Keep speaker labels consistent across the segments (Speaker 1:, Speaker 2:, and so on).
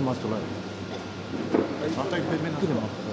Speaker 1: más tulee. Kyllä mä.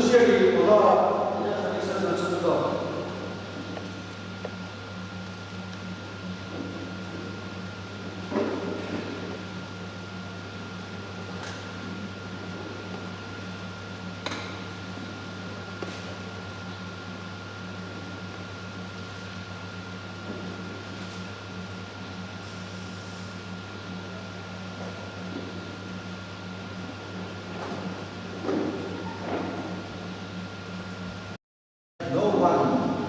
Speaker 2: 시절이 보다 이런 있어서 저도 no one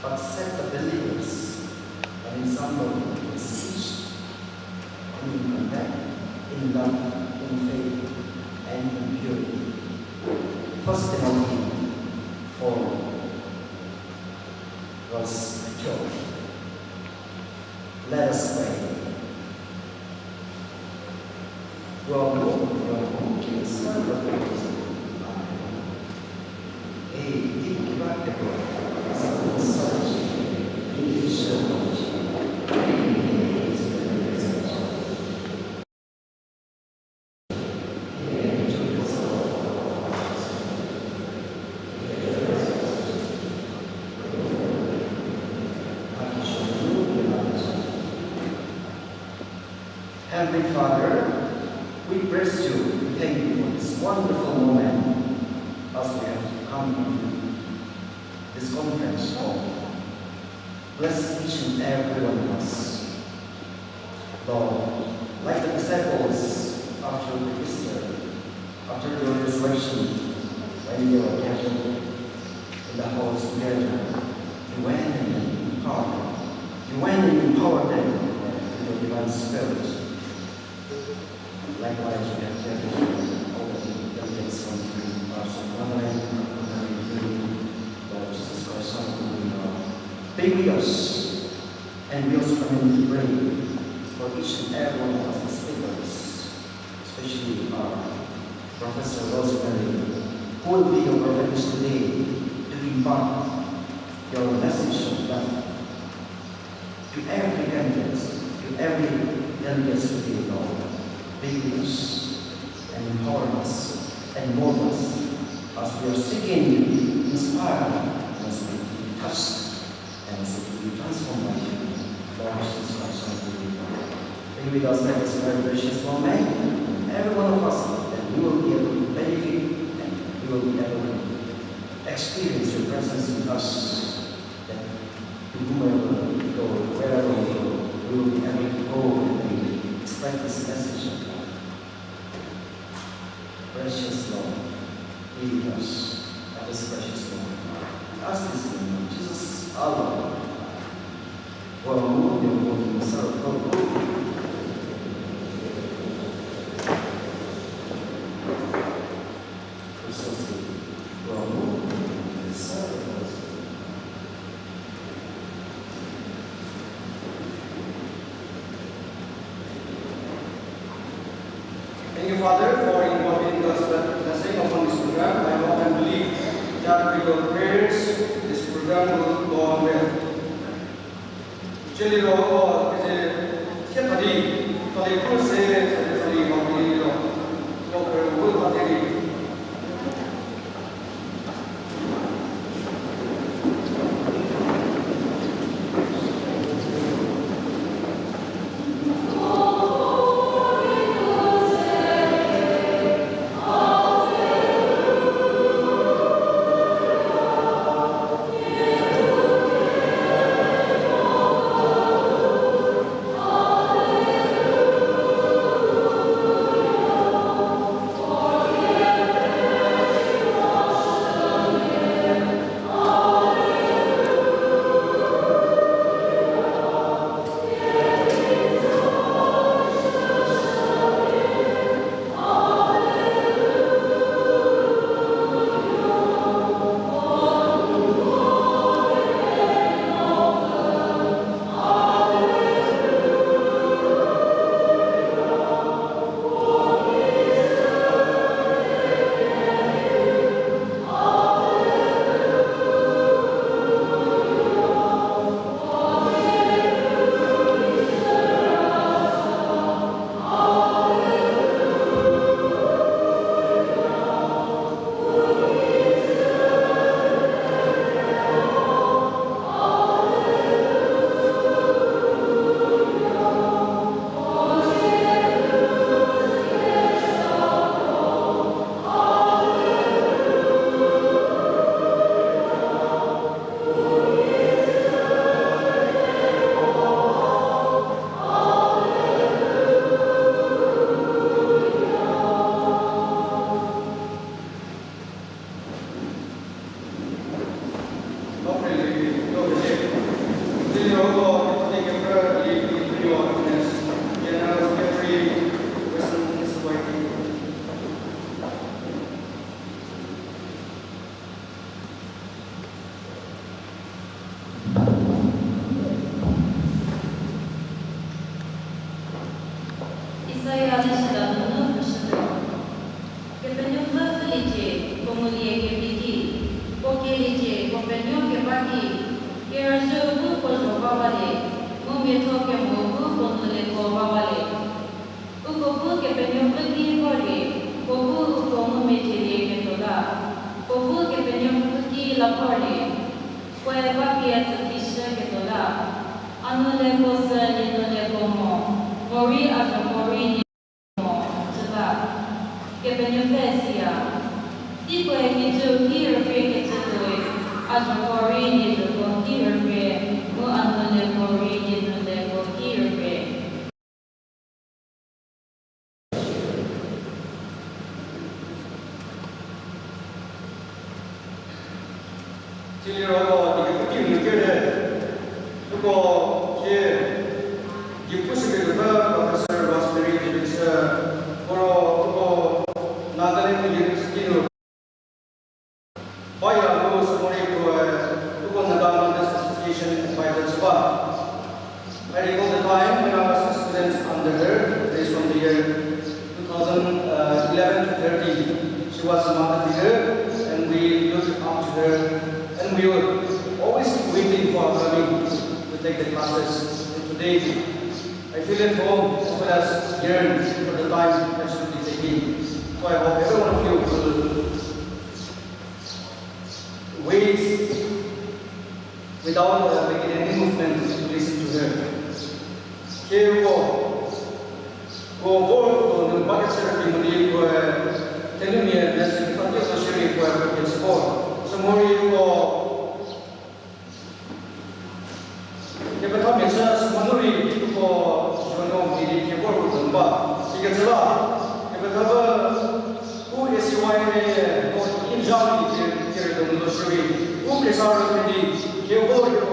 Speaker 2: but set the believers and in somebody in speech and in conduct, in love, in faith, and in purity. 1 Timothy 4 verse 12. Let us pray. Your Lord is servant of yours. Heavenly Father, we praise you. We thank you for this wonderful moment as we have come to this conference hall. Bless each and every one of us. Lord, like the disciples after the Easter, after your resurrection, when they were gathered in the house together, you went and empowered them. You went and empowered them with your divine spirit. Likewise, we have gathered all the delegates from the parts of Motherland, Lord Jesus Christ, Son of God. Be with us, and we also come in to pray for each and every one of the speakers, especially our Professor Rosemary, who will be your prophetess today to impart your message of love to every candidate, to every delegate today, Lord. Be with us and empower us and mold us as we are seeking to inspire, as we be touched, and as we be transformed by you. Lord Jesus Christ, Son of God. Be with us at this very precious moment, every one of us, that we will be able to benefit and we will be able to experience your presence with us, that to whomever we go, wherever we go, we will be able to go and spread this message of God. Precious Lord, be with us at this precious moment. Ask this in the name of Jesus, our Lord. For a moment, your word in the sorrow. Thank you, Father, for involving us blessing upon this program. I hope and believe that with your prayers, this program will go on well. Actually, 이제 시작하기 저희 코र्스에 저희 마무리로 또 그걸 마무리.
Speaker 3: Amen. que mogu kono le ko bawale. Ukobu que penyo pergi kore, kobu komu meje ke toda. Kobu que penyo pergi la kore, koe bagi atukisha ke toda. Anu le kosa ni no le komo, kori atau kori ni komo, coba. Que penyo pesia. Tipo é que tu quer ver que tu dois, a tua corrida tu não quer ver, o ano de corrida tu não quer ver.
Speaker 4: 今年我这个不定的人，如果是你不是这个或者是我是这个是，我拿的那个也是这个。Why those who association advisors were. I recall the time when I was a student under her, based from the year 2011 to 13. She was a mother figure, and we looked after her, and we were always waiting for her coming to take the classes. And today, I feel at home as well as yearn for the time that she will be taking. So I hope every one of you will wait without making any movement to listen to her. Here go board the bucket ceremony where telling me that the particular sharing where we support. So more you go the better message monori ko jono miri ke board ko ba sige chala the better who is why ko in jam ke the sharing who is our the ke board ko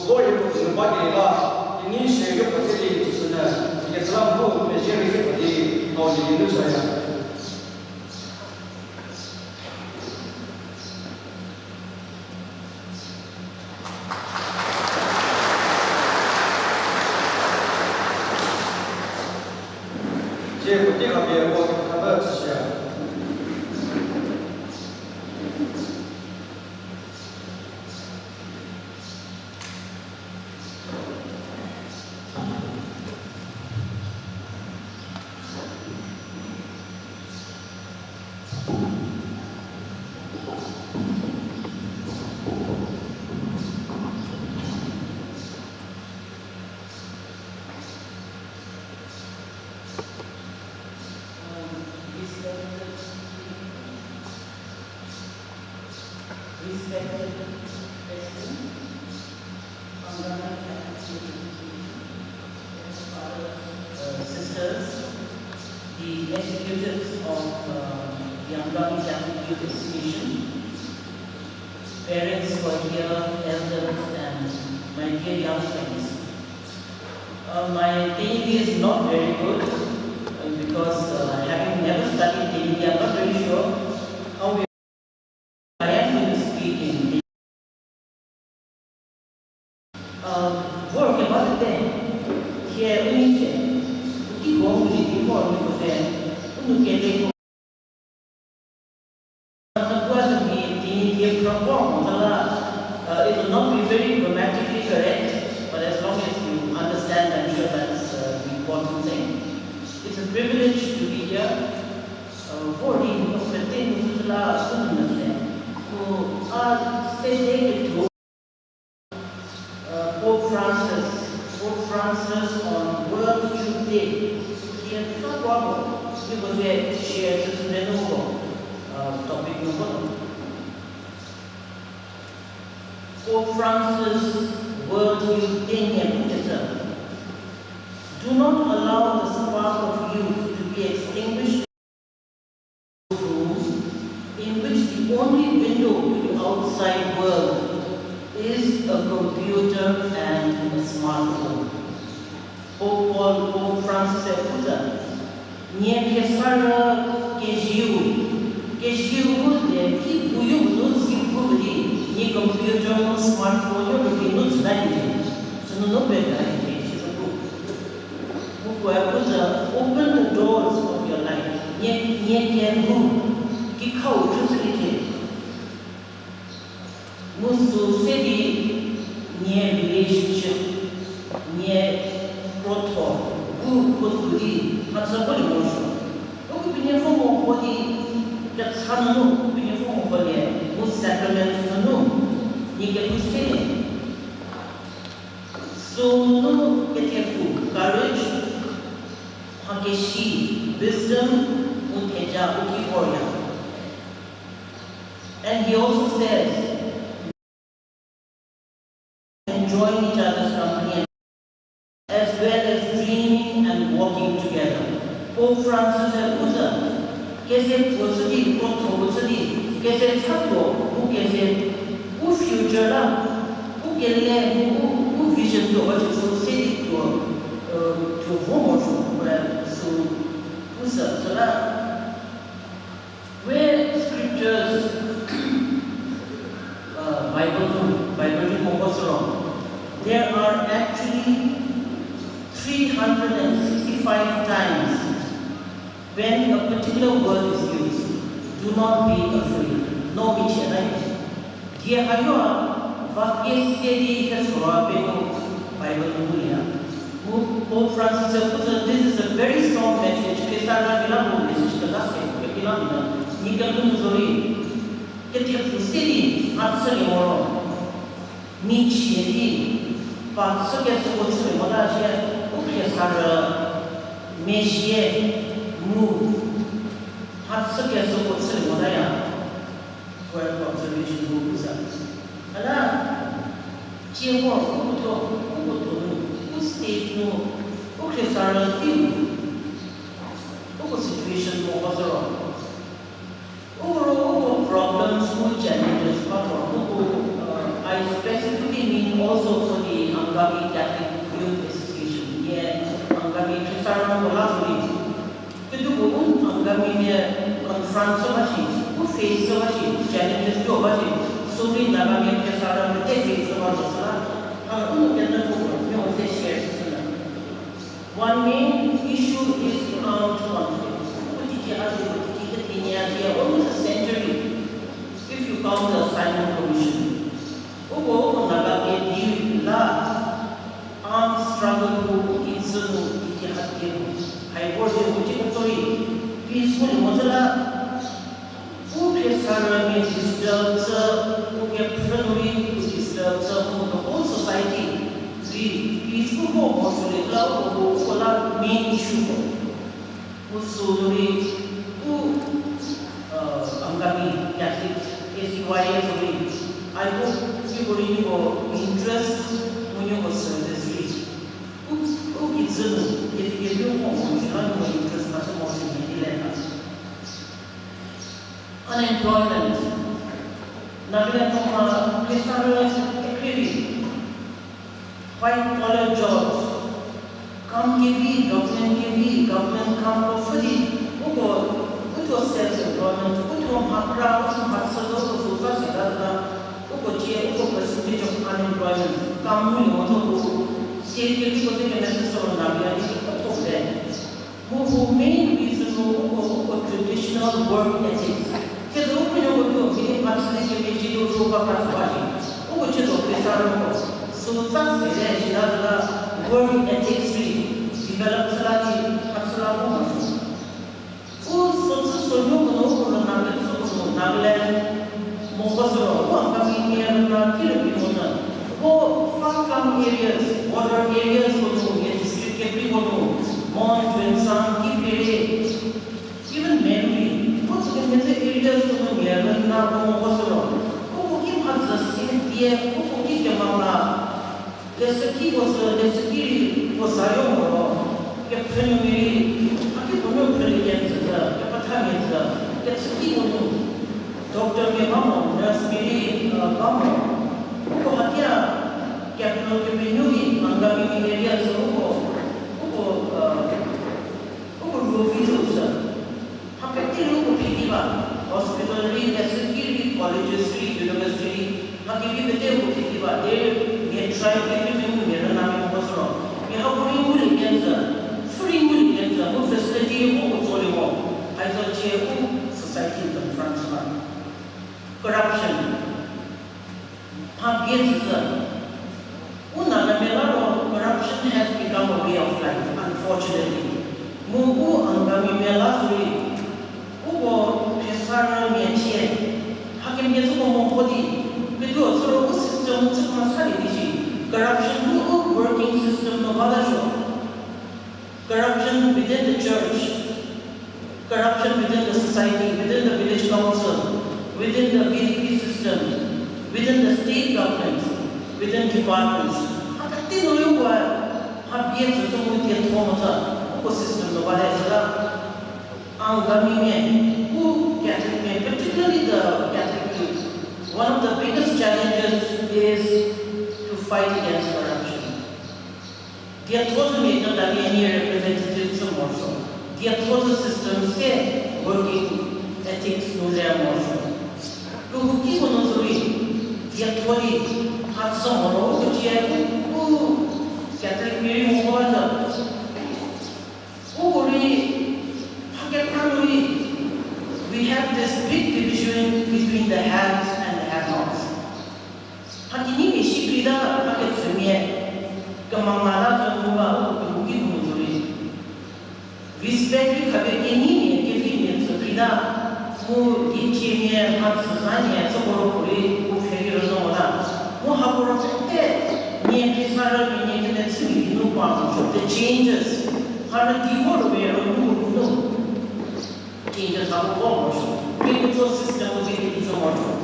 Speaker 4: board ko ba ke la ini saya pasal sana jika dalam buku mesyari seperti kau di Indonesia. Jadi ketika dia buat apa saja.
Speaker 5: Respected President, honorable faculty, fathers, sisters, the executives of the Angami Catholic Youth Association, parents who are here, elders, and my dear young friends. My Telugu is not very good because having never studied Telugu, I am not very sure how we work about the here we keep on with the form of the get it will not be very grammatically correct, but as long as you understand, I'm sure that's the important thing. It's a privilege to be here. For Pope Francis on World Youth Day. He had no problem. He was there to share this topic number. Pope Francis World Youth Day. Do not allow the spark of youth to be extinguished in which the only window to the outside world is a computer and a smartphone. Pope Francis said, "Nie piesara kejiu de ki buyu nuz ki budi ni computer no smartphone yo ki nuz dai so no better she said open the doors of your life nie ki khau chu Mustu sedi nie relationship, proto, bu kutudi, hatsaboli motion. Oku pinye fomo body, that sanu, pinye fomo body, bu sacrament sanu, ni ke kusene. So no ketefu, courage, hakeshi, wisdom, uteja, ukiforia. And he also says, enjoying each other's company as well as dreaming and walking together. Pope Francis said, कैसे वसुदी प्रोथो वसुदी कैसे छात्रो वो कैसे वो future ला वो केले वो vision तो बच्चे सो सेडी तो वो मोशो पर सो उस सला where scriptures Bible composed there are actually 365 times when a particular word is used. Do not be afraid. No vichanai. Dia hayo vakye steady has Bible Nulia. Pope Francis said, this is a very strong message. Kesara bilang message kadase. Bilang nikam nuzori. Ketika steady answer yoro. Michi Pak sekian sebut sebenarnya saya ukir sara mesie move hat sekian sebut sebenarnya for observation group bisa. Ada jiwa kuto state no ukir sara tiu uko situation mo hazara overall problems mo challenges patro I specifically mean also for the Angami Catholic Youth Association. Yeah, Angami Krisana Bolazuri. Kedu pun Angami ne confront so much, who face so much challenges to much. So many Angami Krisana they face so much. Ang kena pun you want to share. One main issue is armed conflict. Which is almost a century if you count the Simon Commission. Ugo naga ke la armed struggle ko insunu itihat ke high court je muji tori peaceful motala uke sara me disturb uke friendly disturb the whole society the peaceful ko mostly la ko la main issue ko usuri angami Catholic ACYA tori I hope everybody will interest when you service. Who gives them if you want to interest much more in the unemployment. Nagila Koma, Christian white collar jobs. Come give government come for free. Put your self-employment, put your background, hustle, percentage of unemployment. Kamu state people think necessary who main reason for traditional work ethics. Because open your meaning much so that's work ethics developed far-flung areas, border areas, district even memory. What's the areas Doctor nurse capital community, Angami areas, hospital, colleges, university, they try everything, free facility, society confronts corruption. Corruption has become a way of life. corruption within the society, within the village council, within the VDP system, within the state government, within departments. Akati no yung habiet sa mga tiyan mo sa ecosystem no bale sila ang gamitin who Catholic, particularly the Catholic youth. One of the biggest challenges is to fight against corruption. The authority of the representatives of Warsaw. The authority system is working ethics no there Warsaw. Who keep on the authority had some role to share who Catholic Mary Mohammed. We have this big division between the haves and the have-nots. Hatini Shikrida Paket Sumie, Kamamala Jumba, Mugi Muzuri. Respect Kabekini, Kevin, Sabrina, Mu Ichimia, Hatsuzania, Sokorokuri, Uferinola, Muhaburate, Niakisara, Niakan, Nupa, the changes, Haradivo, where you know. Changes our whole spiritual system will be immortal.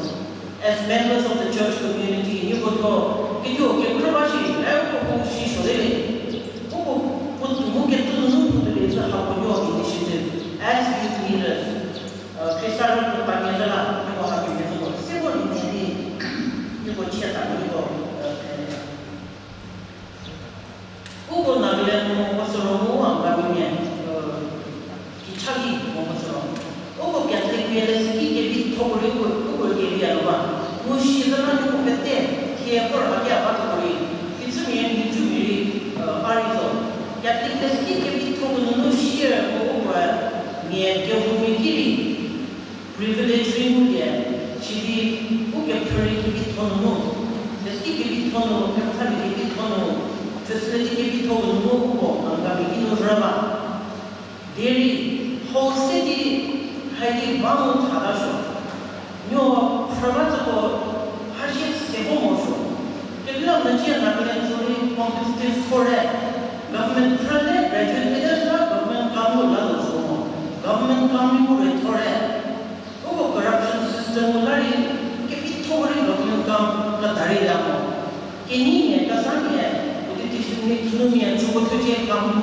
Speaker 5: As members of the church community, you could go, get you get Krabashi, put to get to the how your initiative as youth leaders. Christian Panyala, you will have to get several in the you will check out you go. Who will not let us know about Babylon? Chagi Momoso. Over Catholic Realistic, if you told over the area, Mushizana Kupete, here for Agia, it's a man to be Arizo. Catholic Realistic, if you told no share over near Gilumikiri, privilege removed, Chidi, who can pray to be tono, the stick if you tono, capacity if you tono, facility if you told no, and Gabino Rama. Dairy. Whole city highly bound Hadasho. No Framato Hashit Sebomosho. The Nigeria National Competitive for government project, graduate leaders, government Kamu government Kamu Retore. Over corruption system, Lari, Kepitori, government Kam, Katarida. Kini, Kasania, politician, Kinumia, Chukotuja, Kamu,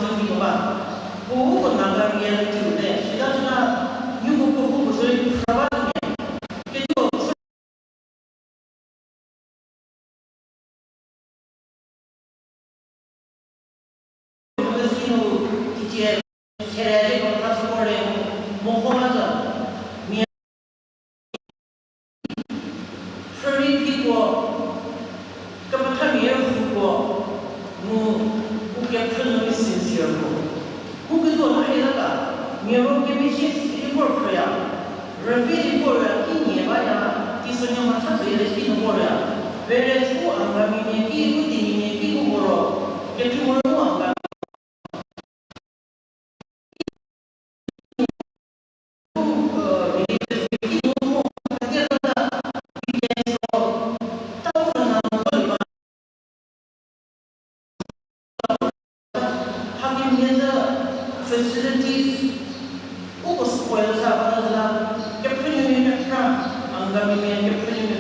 Speaker 5: who would not be able to do that? She does not, you who was very proud of me. Get you teacher, Herade, or Passport, Mohammed, Mia, Furry people, Kapatamir, who get criminally sincere. Who could go to Miro Gamishes, report prayer. Reveal for a king, Vaya, Tisonama, the warrior. Whereas who are Mamaki, who didn't make Goro, get to more. Facilities, who spoils up, Captain in the front, and Gamian, Captain in the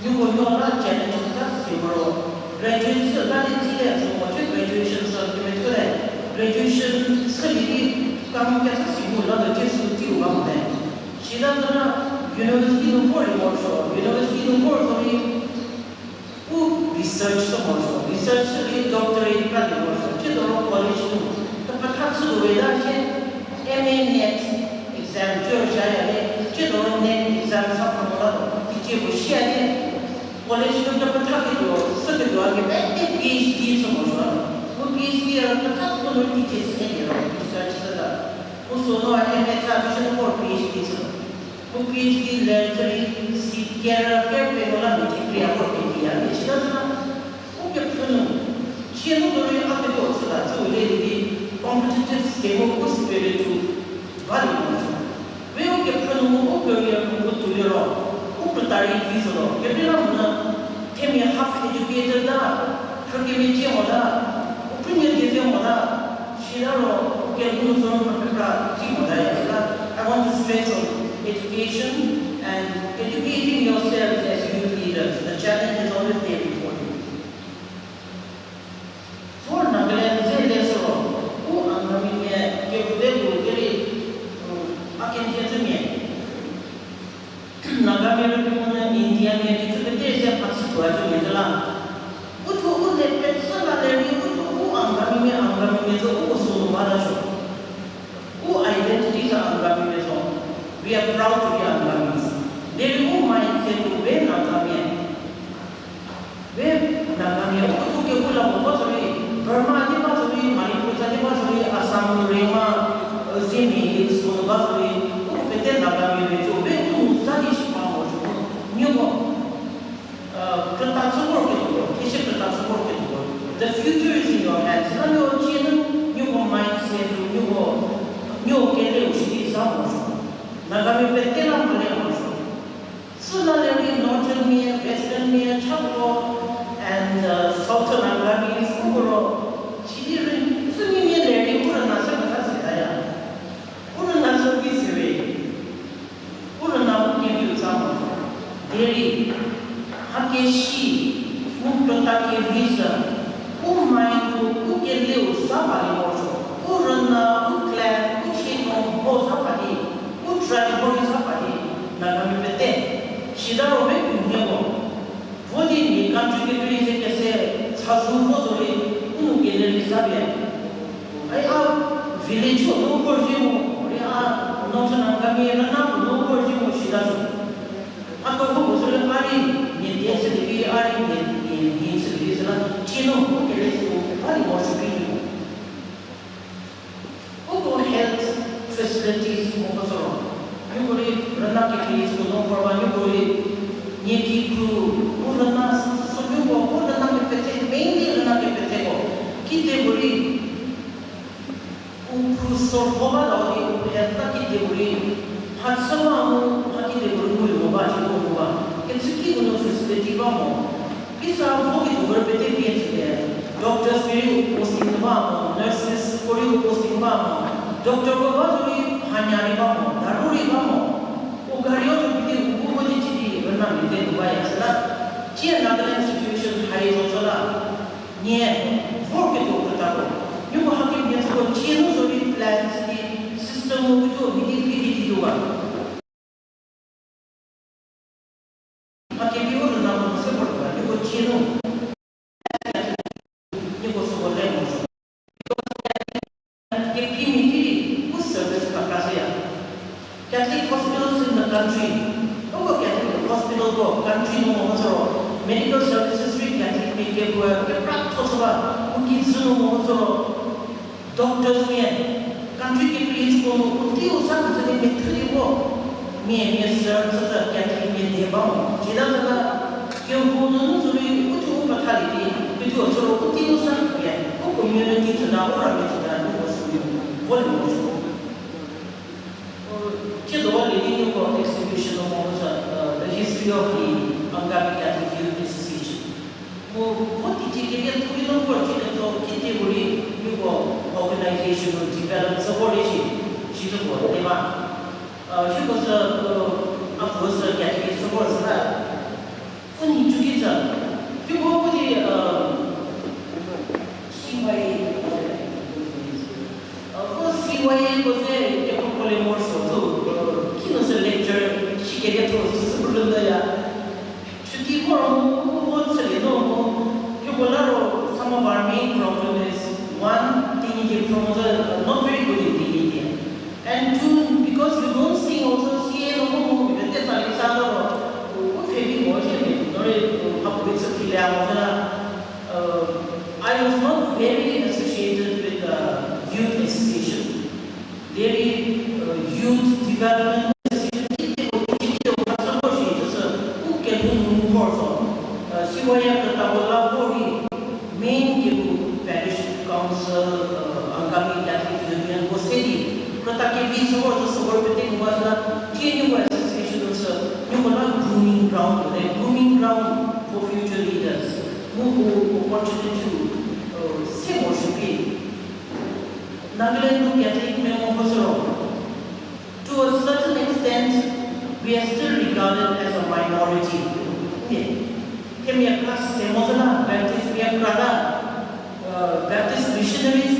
Speaker 5: you will not challenge graduation, graduation certificate, graduation certificate, come get a simula, the kids will do one thing. She doesn't. University of Warsaw, University of Warsaw, who researched the Warsaw, researched the doctorate in Warsaw, Chidoro College, the Patatsu Vedache, MA Net exam, Georgia, Chidoro Net exam, Sakamala, Tichibushia, College of the Pataki, Sakadua, and PhD in Warsaw, who PhD are Patatsu teachers in research. Also, no, I have a for PhD. Who PhD lecturing, seat care, Penola, which is for India, which doesn't who kept she had not only up the course that so lady competitive scheme of spirit to value. We will get from who career who to Europe, who put our visa, Gabriel, Hemi half educated da, Hakimichi Moda, opinion given Moda, Shiraro, Keluzon, Moda. I want to stress on education and educating yourselves as youth leaders. The challenge is always there before you. For Nagaland, Zelesoro, who are coming here, give them very, I can get them here. Nagamere India ne kitete se pasua jo medala utu ne persona le utu angami zo usu mara jo u identity sa angami zo we are proud to be angamis there is mindset to be nagami utu ke pula mo sori Burma di ma sori Manipur di ma sori Assam Rema Zimi so ba sori u pete nagami zo be tu sadi the future is in your hands. New mindset, new kele ushiti samoso. Nagami petela malemoso. Similarly, northern Mia, western Mia, Chaco, and southern Nagami is Ugoro. She didn't. Sumi Mia learning Uranasa Kasaya. Uranasa Visiri. Urana give you samoso. Deri. Hakeshi, Mutotake visa, Umainu, Ukeleu, Sabali Mojo, Urana, Uklan, Uchino, Bozapadi, Utrani Borisapadi, Nagamipete, Shidaro Bekunemo, Vodi, country Kese, Sazu, Ukele Sabia. I have village of no Porjimo, we are not an Angami and no Porjimo Shidazu. Ako was a party. Yes, we are in Chino, health facilities, you Ranaki, no for one, Yeti crew, Uranas, so you go, Uranaki, mainly Ranaki Petego, Kiteburi, Ukrusor Homa, Hataki Deburi, Hatsama, Haki Deburu, Mobaji, Kensuki no facility vamo. Pisa vogi overpete PhD. Doctors very posting vamo, nurses for you posting vamo. Doctor Babari Hanyari vamo, Daruri vamo. Ugario piti Ubudi Chidi, Renam Vide Dubai Asala. Chia another institution high Rosola. Nie, forget over Tago. You will have to get to Chino Sori plans, system of Vidi Dua. Catholic hospitals in the country, Catholic hospital, country no medical services free Catholic make doctors country please community to exhibition of the history of the Angami Catholic Youth Association. What did you get to know for Kitty organization will develop support issue? She's a boy, she was a Catholic support. When he took it up, you go with the CYA. Of course, CYA was there, you can call him more so. He was a lecturer, she gave it to us. To keep her on, some of our main problem is one, teenage promoter, not very good in India. And two, because you don't see also see I was not very associated with youth association. Very youth development association. Main parish council, Angami Catholic Union was steady. Prataki visa or the suburban was a genuine association of grooming ground for future leaders. opportunity to say worship. Nagaland Catholic Memo to a certain extent, we are still regarded as a minority. Baptist missionaries,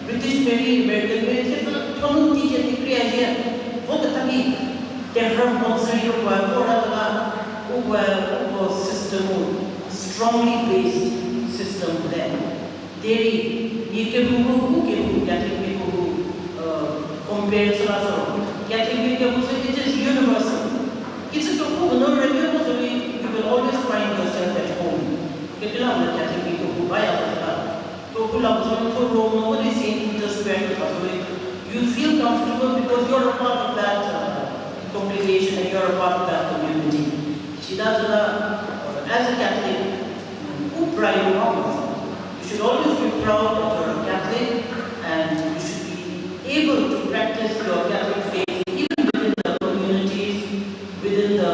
Speaker 5: British American system, strongly based system there. Dairy, Catholic people compared to Catholic people, it is universal. It's a you will always find yourself at home. Catholic people who buy you feel comfortable because you're a part of that congregation and you're a part of that community. As a Catholic, who pride you should always be proud that you're a Catholic and you should be able to practice your Catholic faith even within the communities, within the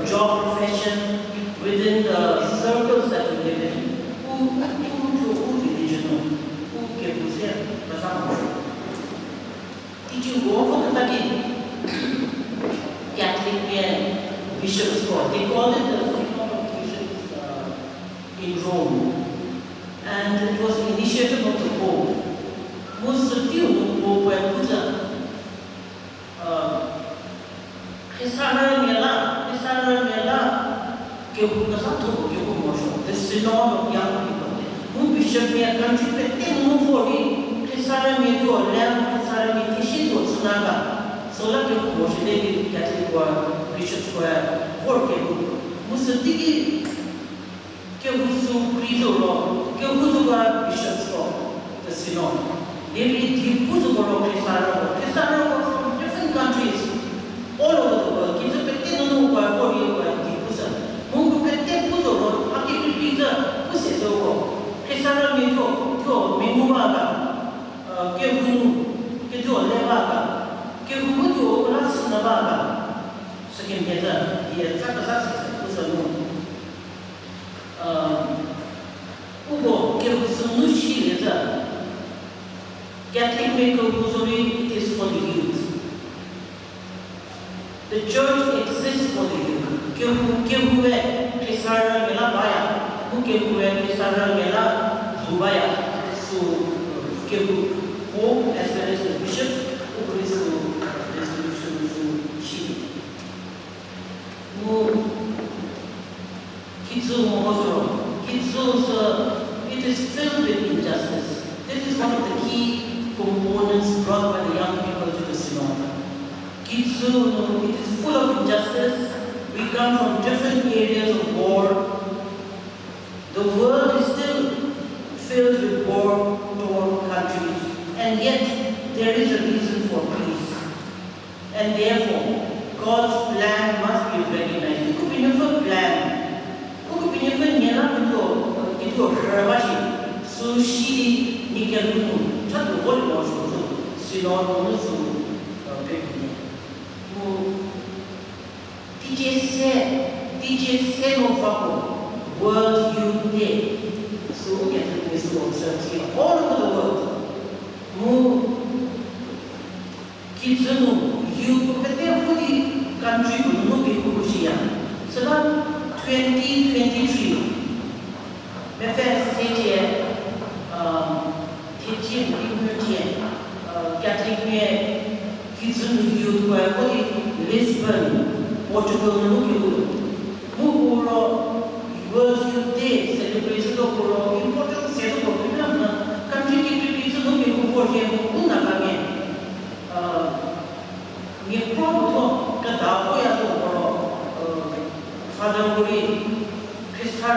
Speaker 5: job profession, within the circles that you live in. Did you go for Kentucky? Catholic bishops' court. They called it the Synod of Bishops in Rome. And it was the initiative of the Pope. Most of the Pope were Buddha. The Synod of Young People. Who bishop me a country, but they move for me. Kisara me to a lamb, Kisara me Tishi to Sunaga. So let you wash it, Catholic Bishop Square, for Kebu. Musatiki Kebusu, Prizo, Kebuzuga Bishop's Law, the Synod. They read Kibuzugoro Kisara. Kisara were from different countries all over the world. Kizapetino, for you, Kibusa. Mungu Pete Puzoro, Aki Pizza, Pusizo. Kisara Mito, Minuaga, Kebu, Kedu Levaga, Kebu, Rasnavaga, second better, the Takasas was a moon. Ugo, Kebusunushi is a Catholic Maker Buzuri is for the youth. The church exists for the youth. Kebu, Kisara Melabaya. So, Pope as well as the bishop, who is the resolution to Chile. It is filled with injustice. This is one of the key components brought by the young people to the Synod. Kitsu, it is full of injustice. We come from different areas of war. The world is still filled with war-torn countries, and yet there is a reason for peace. And therefore, God's plan must be recognized. It could be never plan. It could be never nyala into Rabashi, Sushi, Nikalu, Tatu Volmo, Synod, Monusu, DJ said no Fako. World Youth Day. So Catholic is to observe here all over the world. Mu Kizunu, you prepare for the country to look at Kukushia. So now 2023. Catholic Kizunu Youth for Lisbon, Portugal, World Youth Day celebration of important set of country activities no people for him una kami ni promo ka dapo ya to father guri Christian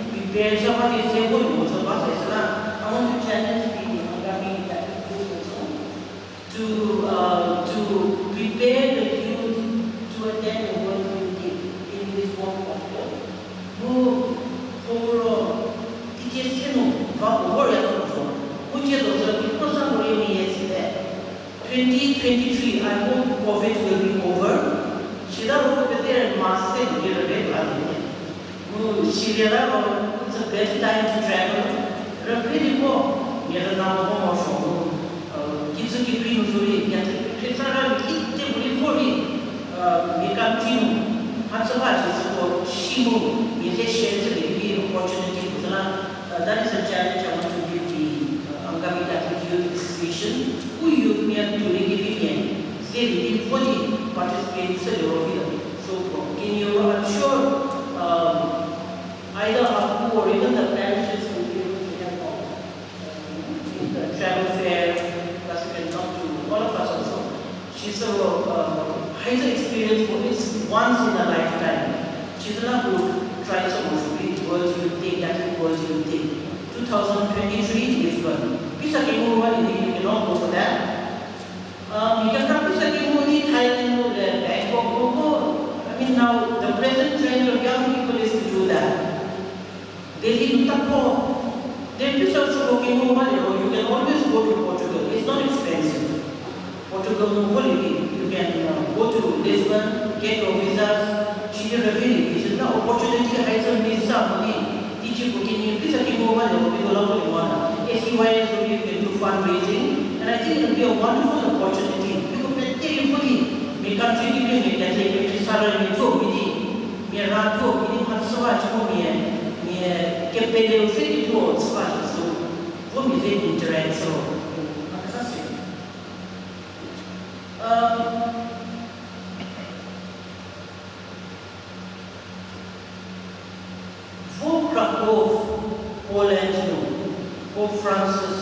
Speaker 5: prepare somebody say what so I want to challenge people to prepare the youth to attend the World Youth Day in this form of in 2023, I hope COVID will be over. Shida hope that there are massive Syria it's a best time to travel. Really more. Near now, more so. Kids are keeping usually get it. Sarah, it really for me. We can team. Hatsabach is for Shimu. Is a share to the opportunity. That is a challenge I want to give the Angami Catholic Youth Association. Who youth me to really they fully participate in the European. So, can you? I'm sure. Either Apu or even the parishes will be able to help in the travel fair, plus we can talk to all of us also. She's has experience for this once in a lifetime. She's not who tries so much to read words you take, that words you take. 2023 is one. Pisa Kimu, you can all go for that. You can come Pisa Kimu, Thailand, Bangkok, I mean now the present trend of young people is to do that. Delhi Tapo, then you can always go to Portugal. It's not expensive. Portugal, you can go to Lisbon, get your visas. She did a really, it's an opportunity to hide some visa money. Teach booking, please take over the SEYS you can do fundraising, and I think it will be a wonderful opportunity. You can take money, make country make that take salary to me, Rato, me Hatsawa, me. Che per le offerte tu ho fatto voi mi vedi interesse for Krakow, Poland, Pope Francis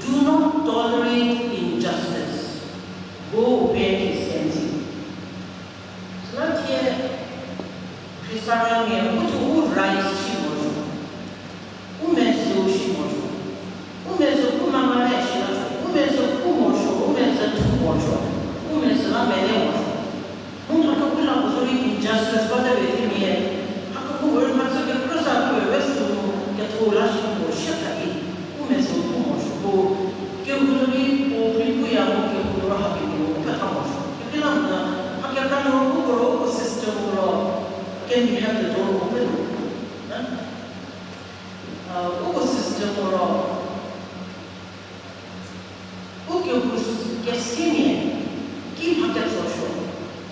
Speaker 5: do not tolerate injustice. Go where he sends you. So not here. Sarah who rights she was. Who meant so she was. Who meant so who mamma she was. Who meant so who was. Who meant so two was. Who meant so not many was. Who Hakapula was only injustice, but I with me. Hakapu were not so get cross out to a west to get whole lashing or shut again. Who meant so who was. Who Kilguri or Pripuya who were happy to Katamos. You can Hakatan or system or can we have the door open? What system or okay, who's guessing? Keep her social.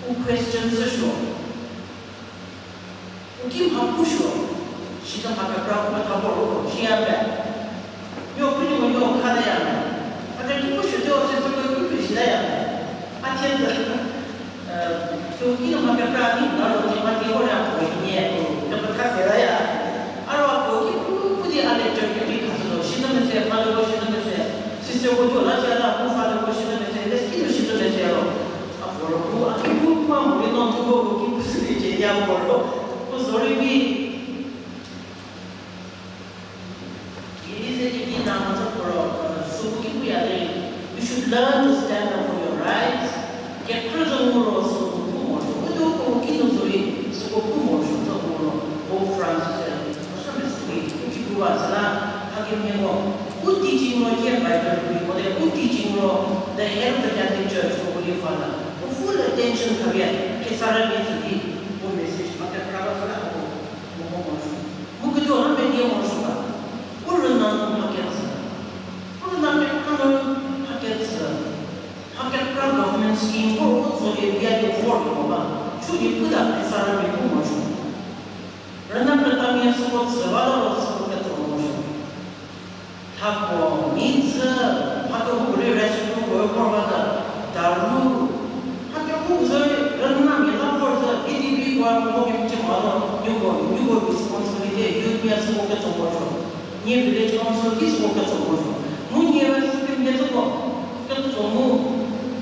Speaker 5: Who questions the show? Who keep her push? She don't have a problem with her work. She had that. You're pretty when you're Kadayan. But then you push your door, she's going to push there. I tell you. So you don't have a problem, not only what you want to do here, the Cafe. I don't put the other turkey because she doesn't say, Father, she doesn't say, Sister, what you like, Father, she doesn't say, let's keep she doesn't say, for who I can put one, we don't go, keep sleeping, yeah, for sorry, it is a key number for so we should learn to stand up for your rights, get prison also. Pope Francis, good teaching here by the good teaching the head of the Catholic Church for Holy Father. Full attention career, Kesara needs to be one message, but the Pravasana Mukudu on many Mosuka. Urunan Hackets. Urunan Hackets. Hacket government scheme for also a year before should you put up Kesara Motion? Ranapratamiya supports the valor of support promotion. Hapo means Hapo rescue work or other Daru Hapo Ranamila for the EDB or Mokim Timano, you go responsibility, you be a smoker to motion. Near village council is smoker to motion. Munia spin get to go. Katomu,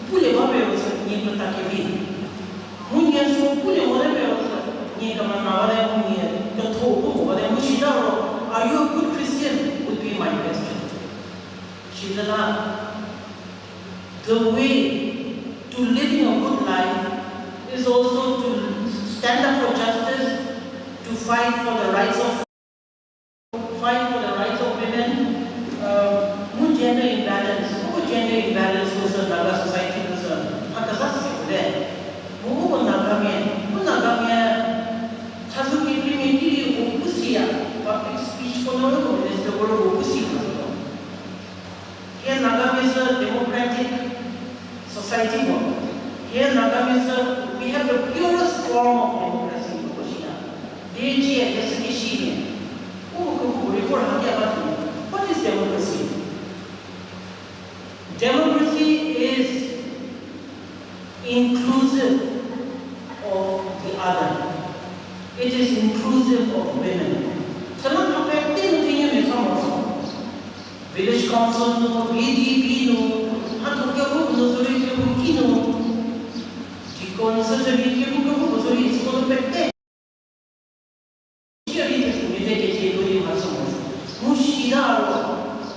Speaker 5: Pule was near Pataki. Munia so Pule whatever. Are you a good Christian? Would be my question. Shidana, the way to living a good life is also to stand up for justice, to fight for the rights of women, gender imbalance was Naga society concern. Hakasasi there. Nagamian What is democracy? Democracy is inclusive of the other. It is inclusive of women. Village council no, VDP no, Hatukabu no, Kino, Chikon Sajari, Kibukabu, so it's going to pet.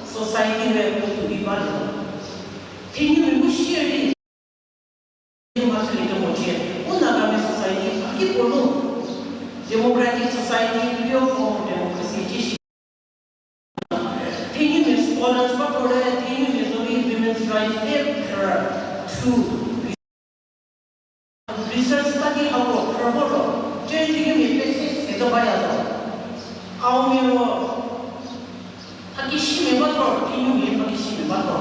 Speaker 5: Society where to be part of. Can you wish here? Society, democratic society, pure form of democracy. Scholars, but women's rights to research study how changing basis is a bias. How Hakishi Mator, Hakishi Mator.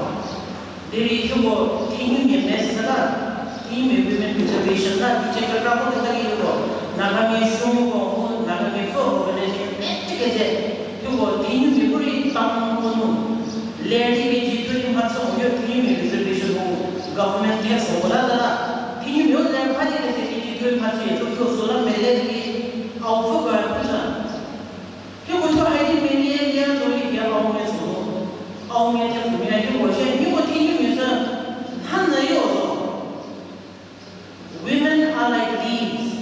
Speaker 5: There is no Mesala, women preservation, teacher Rapo, Nagami Shumo, Nagami Fo, you Tam Lady G2 Matson, your reservation government, yes, or Lazara. Can you know that party doing Matri, Sola Melody, Alpha you want to hide many years only here always only at the community worship. You continue with Hannah Yoso. Women are like leaves.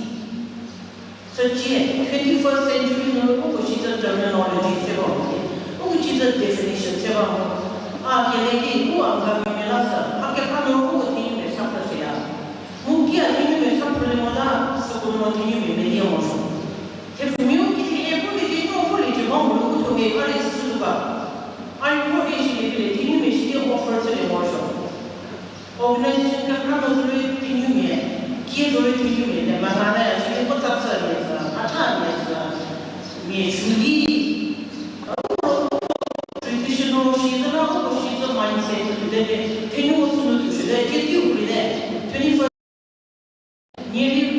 Speaker 5: Such a 21st century, which is a terminology, which is a definition. Ah, Kelly, who are coming in Lassa, Akapano, who team is Saprasia. Mukia, you may some Primola, so continue with medium motion. If you to be very super. Unfortunately, still offers an emotion. Organization can come to it in Union, kids or in Union, and Mahana actually put up service, traditional, she's a mindset today. Can you also do that? Get you with that. 21st nearly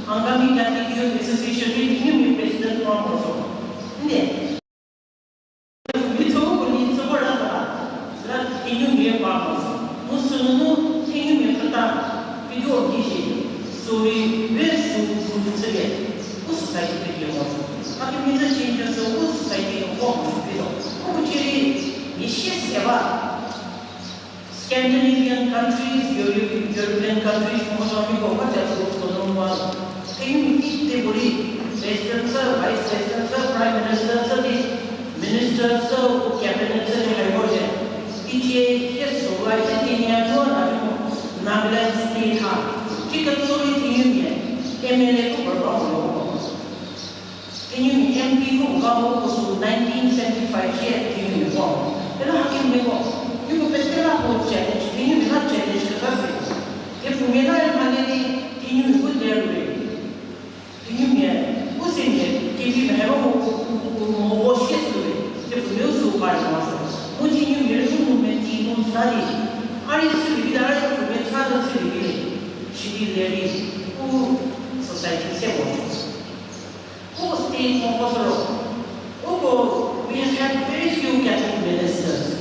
Speaker 5: Angami Catholic Youth Association meeting President Trump also. We told me it's a word of that. Can you hear Papa? Musulunu, can you hear Pata? We do a kitchen. So we will soon again. Who society video also? How can we change us? Who society of form? Scandinavian countries, European countries, can you meet the body? President, sir, Vice President, sir, Prime Minister, sir, the Minister, sir, Cabinet, sir, PTA, yes, so I think in Nagaland State House. Chickasaw Union, MLA for Can you MP from Gabo was 1975 here in uniform? Then how can we go? You will better not challenge. Can you not challenge the country? If we are money, can you put their way? Can you hear? Who's in here? Can you have a shit to it? If we also buy muscles, what can you hear? Movement, team, study. Are you still with our father's living? She did there who society says. Who state we have had very few Catholic ministers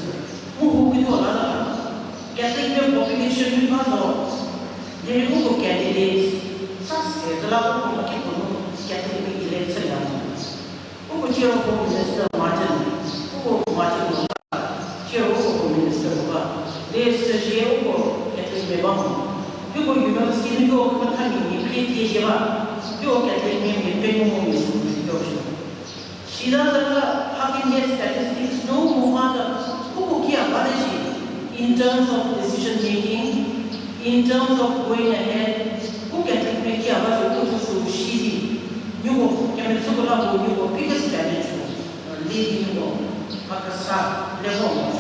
Speaker 5: who do a lot Catholic population because of they remove candidates. Such a lot of people Catholic election. Who chair of Minister Martin, who Martin, chair of Minister they say Catholic Mebam. You go university, you go Matani, you Catholic name, you she does happiness statistics, no more in terms of decision making, in terms of going ahead, who can make it about you to she you can so you biggest damage leading you Pakistan level.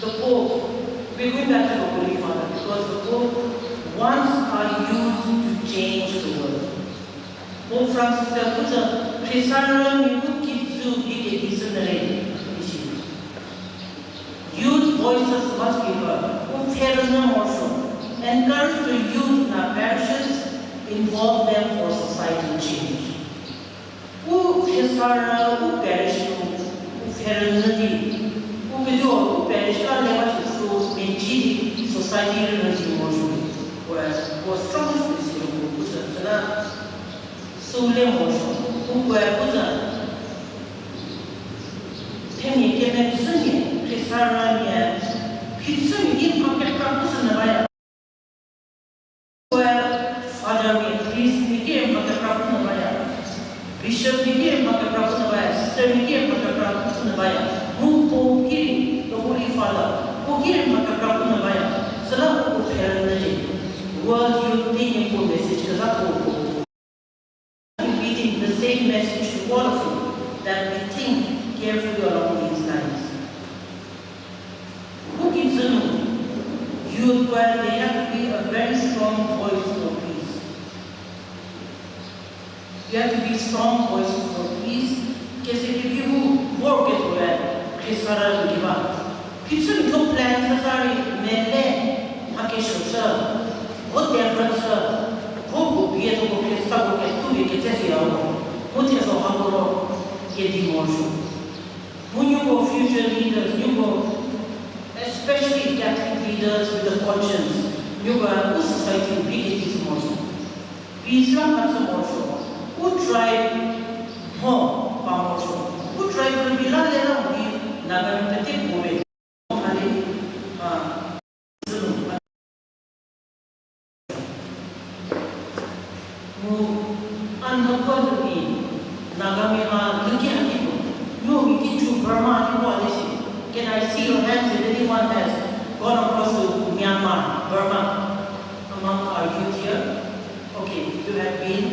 Speaker 5: The Pope, we're going back to the Holy Father because the Pope wants our youth to change the world. Pope Francis puja Christian miku kitsu ike discernere. Youth voices must be heard. Who parents also encourage the youth in our parishes, involve them for societal change. Who Christian, who parish, who parents, who video, who parish, all levels of schools, maintain society energy motion. Who strong Christian, who puja Sule motion, who puja. Temi kene sunye, Christian, Christian in pocket campus na baya. Father priest became pocket campus na baya. Bishop became pocket campus na baya. Sister became pocket campus na baya. Who kiri, the Holy Father, who came pocket campus na baya. Salah who fair na je. World youth taking for message kaza repeating the same message to all of you that we think carefully along these lines. Who gives a no? Youth, where they have to be a very strong voice for peace. You have to be strong voices for peace. Because if you work it well, Christara will give up. People don't plan to carry Mele, Hakesha, what their brother, who be able to get stuck with two weeks, what is a humble getting more so. When you go future leaders, you go. Especially Catholic leaders with the conscience, you are who society big is also. Islam has a also. Who try more also? Who try to be not let them be Nagamitati Pove. Unfortunately, Nagamiha, Lukiaki, you get to Burma, can I see your hands if anyone has gone across to Myanmar, Burma, among our youth here? Okay, you have been.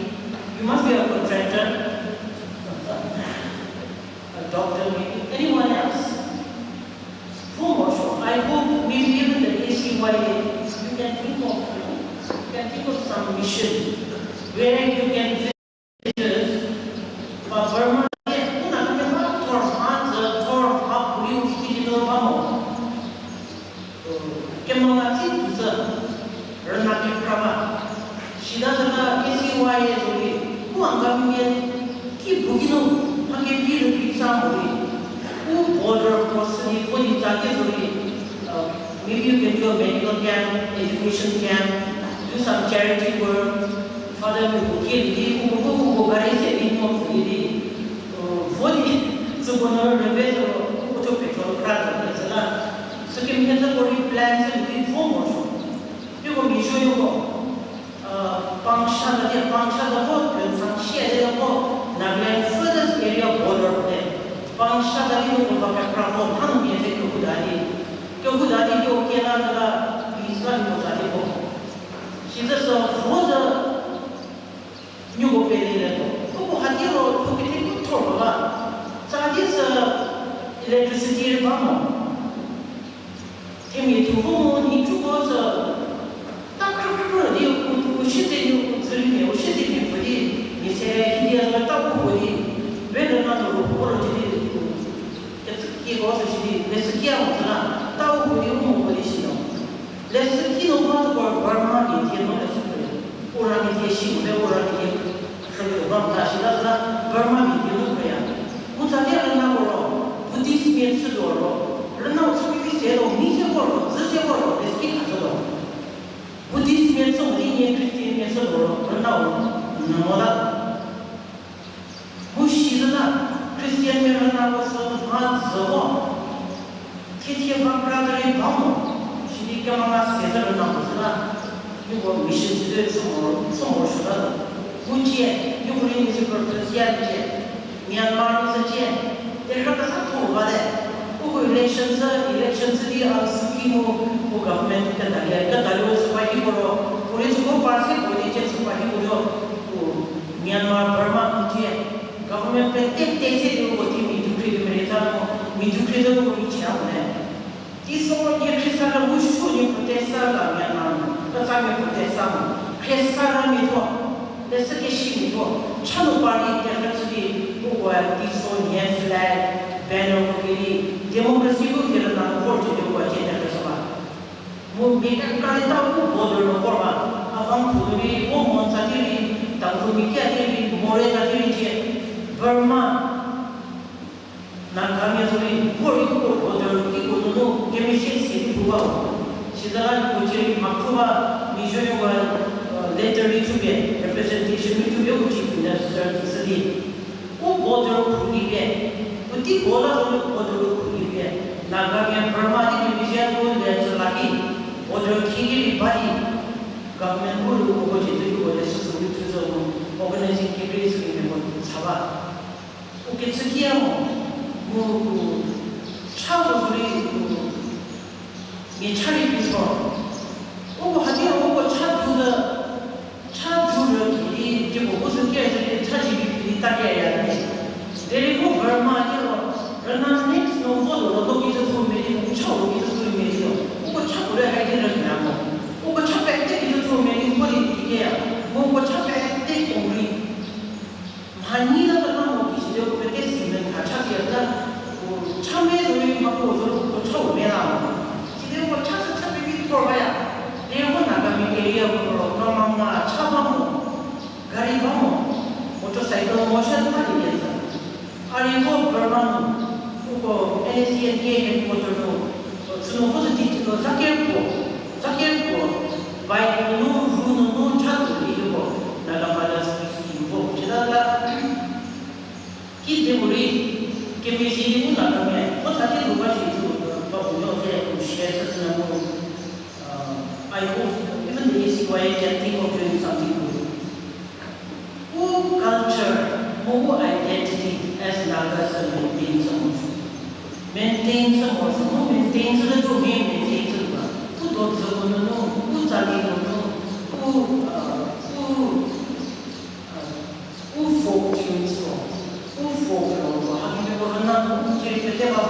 Speaker 5: You must be a contractor, a doctor, maybe. Anyone else? Whom also? I hope maybe even the ACYA, you can think of some mission where you can visit visitors for Burma. She doesn't know ACYA who are keep booking up, give who border person, maybe you can do a medical camp, education camp, do some charity work. Father will kill who so can get the body plans and be formal. You will be sure you go. Pangsha the whole and share the whole. Nagaland furthest area border them. Pangsha the little of a crowd, Hanu music to Budadi. Kogudadi, Yokiana, Islam Mozadibo. She's just a new pay. Who had you to get to talk? So this electricity bomb. He to whom he took also you should you for it. He said he has a top for it. Whether or not the report he also should let's get out Tau for you for this. Let's kill one for Burma in the or imitation, or from the Bangladesh, Burma in the Who's a little number of Buddhist means to do. Buddhist means so many Christian means so no. Mushila, Christian Mirana was so hard so. Kitty brother in Bamo. She became a master number. You were mission to do some more sugar. Mutia, you were in his Christianity. Myanmar is a chain. They have a sample over there. Elections the Sukimo government Katalo Swahili political party politics Myanmar, Burma, government takes you what you need to create This one here is a wish to you protest Myanmar, but I'm a protest. Chris Sarah Mito, the Sakishi Mito, have this one yes flag, banner, democracy will get an unfortunate watch in the Sabbath. Move make a calendar who border of Corma, among to be home on Saturday, Tanzumika, More Saturday, Burma, Nakamia, border, people to know, chemistry, city to wow. Shidala, which is Makuba, Missouri. Later to be representation to be which is necessary to study. Who border to give but the border to give Nagami Burma division that's lucky border Kigi body government will opportunity to the organizing cables in the Sava. Okay, so here who child me charity before. Oh, how do you chat to the Children, the opposite case, touching the Tagaya. There is no Burma, Rana next no photo, look at the many child is to me. What chapel I didn't know. What chapel take you to many body here. What chapel take only. Hanina the number is the obligation and Hachakia, or Chame, or Chomena. She never touches a bit for Maya. They were not coming area for Mama, Chabamo, Garibamo, motorcycle motion, Aribo, Burman, Ugo, NSC and Motorno, Sunoposity, Zakirpo, by no Chato, Nagamadas, Chidala, Kid de Muri, Kemishi, Nagame, what I did was to Babu, share such I hope even the ACY can think of doing something good. Who culture, who identity as Nagas and maintain some motion. Maintain some motion, who maintains the domain, maintains the one. Who does the no, who study no, who folk tunes from, who folklore, how do you go on, who take the devil.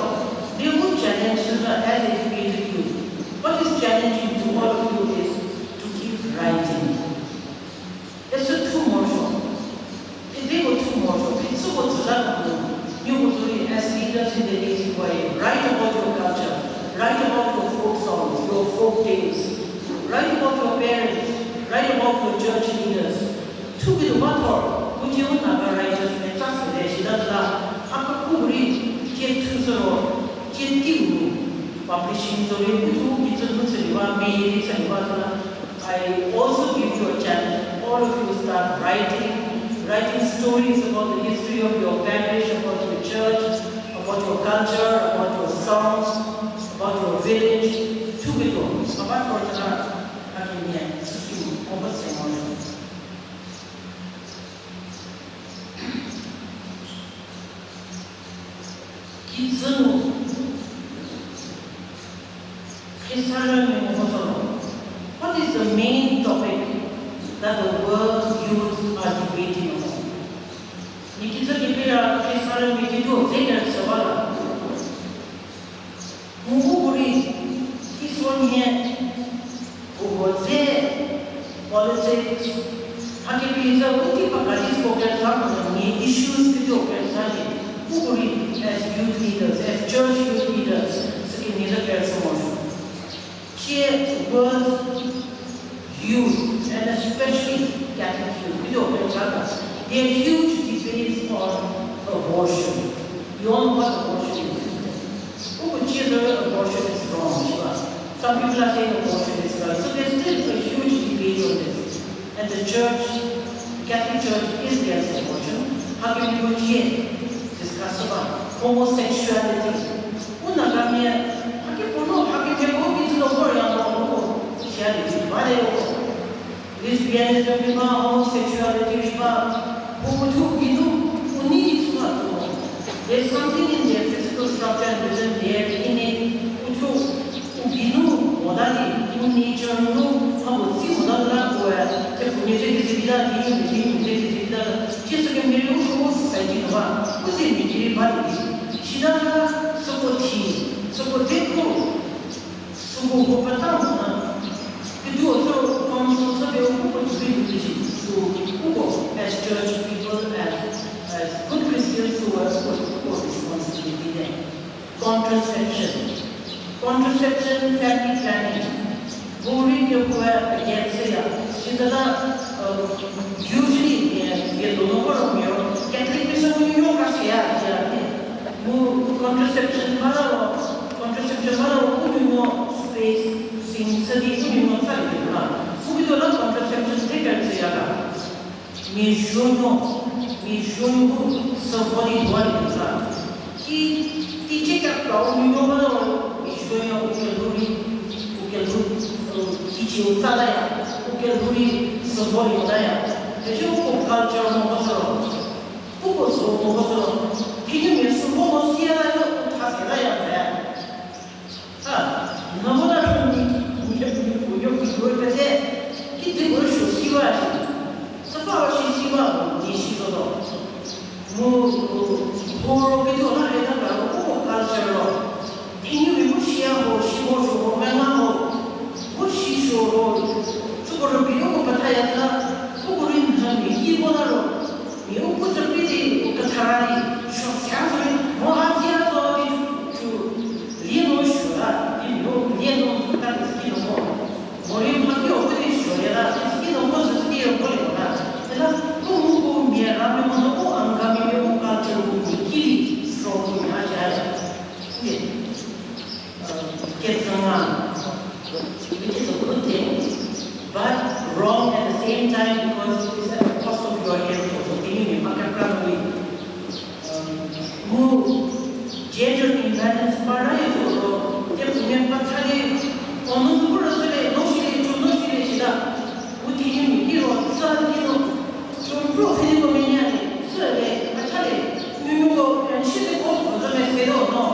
Speaker 5: They would challenge as educated youth. What is challenging to all of you is to keep writing. It's a two more show. They go two more show. It's so what's that? You would as leaders in the ACY, write about your culture, write about your folk songs, your folk tales, write about your parents, write about your church leaders. To be the motor, which you would not write just in translation, that's that. After Kubri, get to the get you. Publishing so I also give you a challenge. All of you start writing stories about the history of your parish, about your church, about your culture, about your songs, about your village. Two people. About what what is the main topic that the world's youth are debating about? Nikita Kipira, Kisaran Mikido, Zeta Savala. Muguri, this one here, who was there, politics, Hakipisa, Utipakalis, Pokasan, issues with your Kansani. Muguri, as youth leaders, as church youth leaders, Sakimisa Kersamon. Here, world youth, and especially Catholic youth, there are huge debates on abortion. You all know what abortion is. Who would cheer abortion is wrong? Some people are saying abortion is right. So there's still a huge debate on this. And the church, the Catholic Church, is against abortion. How can we go here? Discuss about homosexuality. Lesbianism, homosexuality, there's something in their physical structure and within their innate nature, as church people, as good Christians who are contraception, family planning, boring के हुआ against से या जितना usually ये दोनों को Romeo Catholic में सब यूँ का शेयर किया है वो contraception वाला वो यूँ space सिंह सदी को यूँ सारी दिखा वो भी तो ना contraception थे कैसे यारा मिशोनो सब बड़ी हुआ दिखा कि तीजे का प्रॉब्लम यूँ वाला मिशोनो तीजे उतारा या सब बड़ी होता 대신 culture 먹어서 보고서 기념이 수고도 시야요 다세라야 돼. 아, 너무나 우리 보여기 그럴 때 기대 벌써 시와지. 서파시 시와 니시도도 뭐 보로기도 하려다가 보고 culture로 기념이 무시하고 시모주고 맨하고 무시쇼로 주고를 비우고 받아야다. 우리는 이번으로 미국부터 미리 차라리 상승이 뭐 하지야도 주 리노슈가 리노 같은 스키노 머리 밖에 없는 쇼야 스키노 무슨 스키노 걸려나 내가 너무 미안하면 너무 안 가면 가지고 길이 스트로크 하자야 이게 개성아 which is a good thing but wrong at the same time because it's at the cost of your health. So can you probably gender imbalance para itu dia punya pakai orang tu berasal no sila uti ini dia saat itu contoh ini komennya sila pakai nyugo yang sila kau betul betul no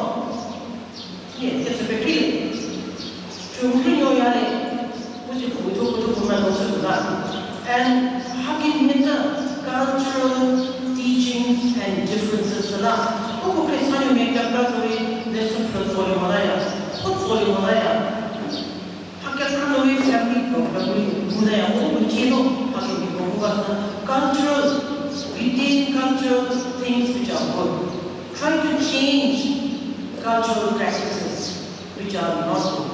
Speaker 5: ya dia seperti contohnya yang and having cultural teachings and differences lah. Aku kesannya mereka pelajari lesson pelajari Malaya. Hakikat pelajari family pelajari budaya orang Cina hakikat pelajari cultural retain cultural things which are good. Try to change cultural practices which are not good.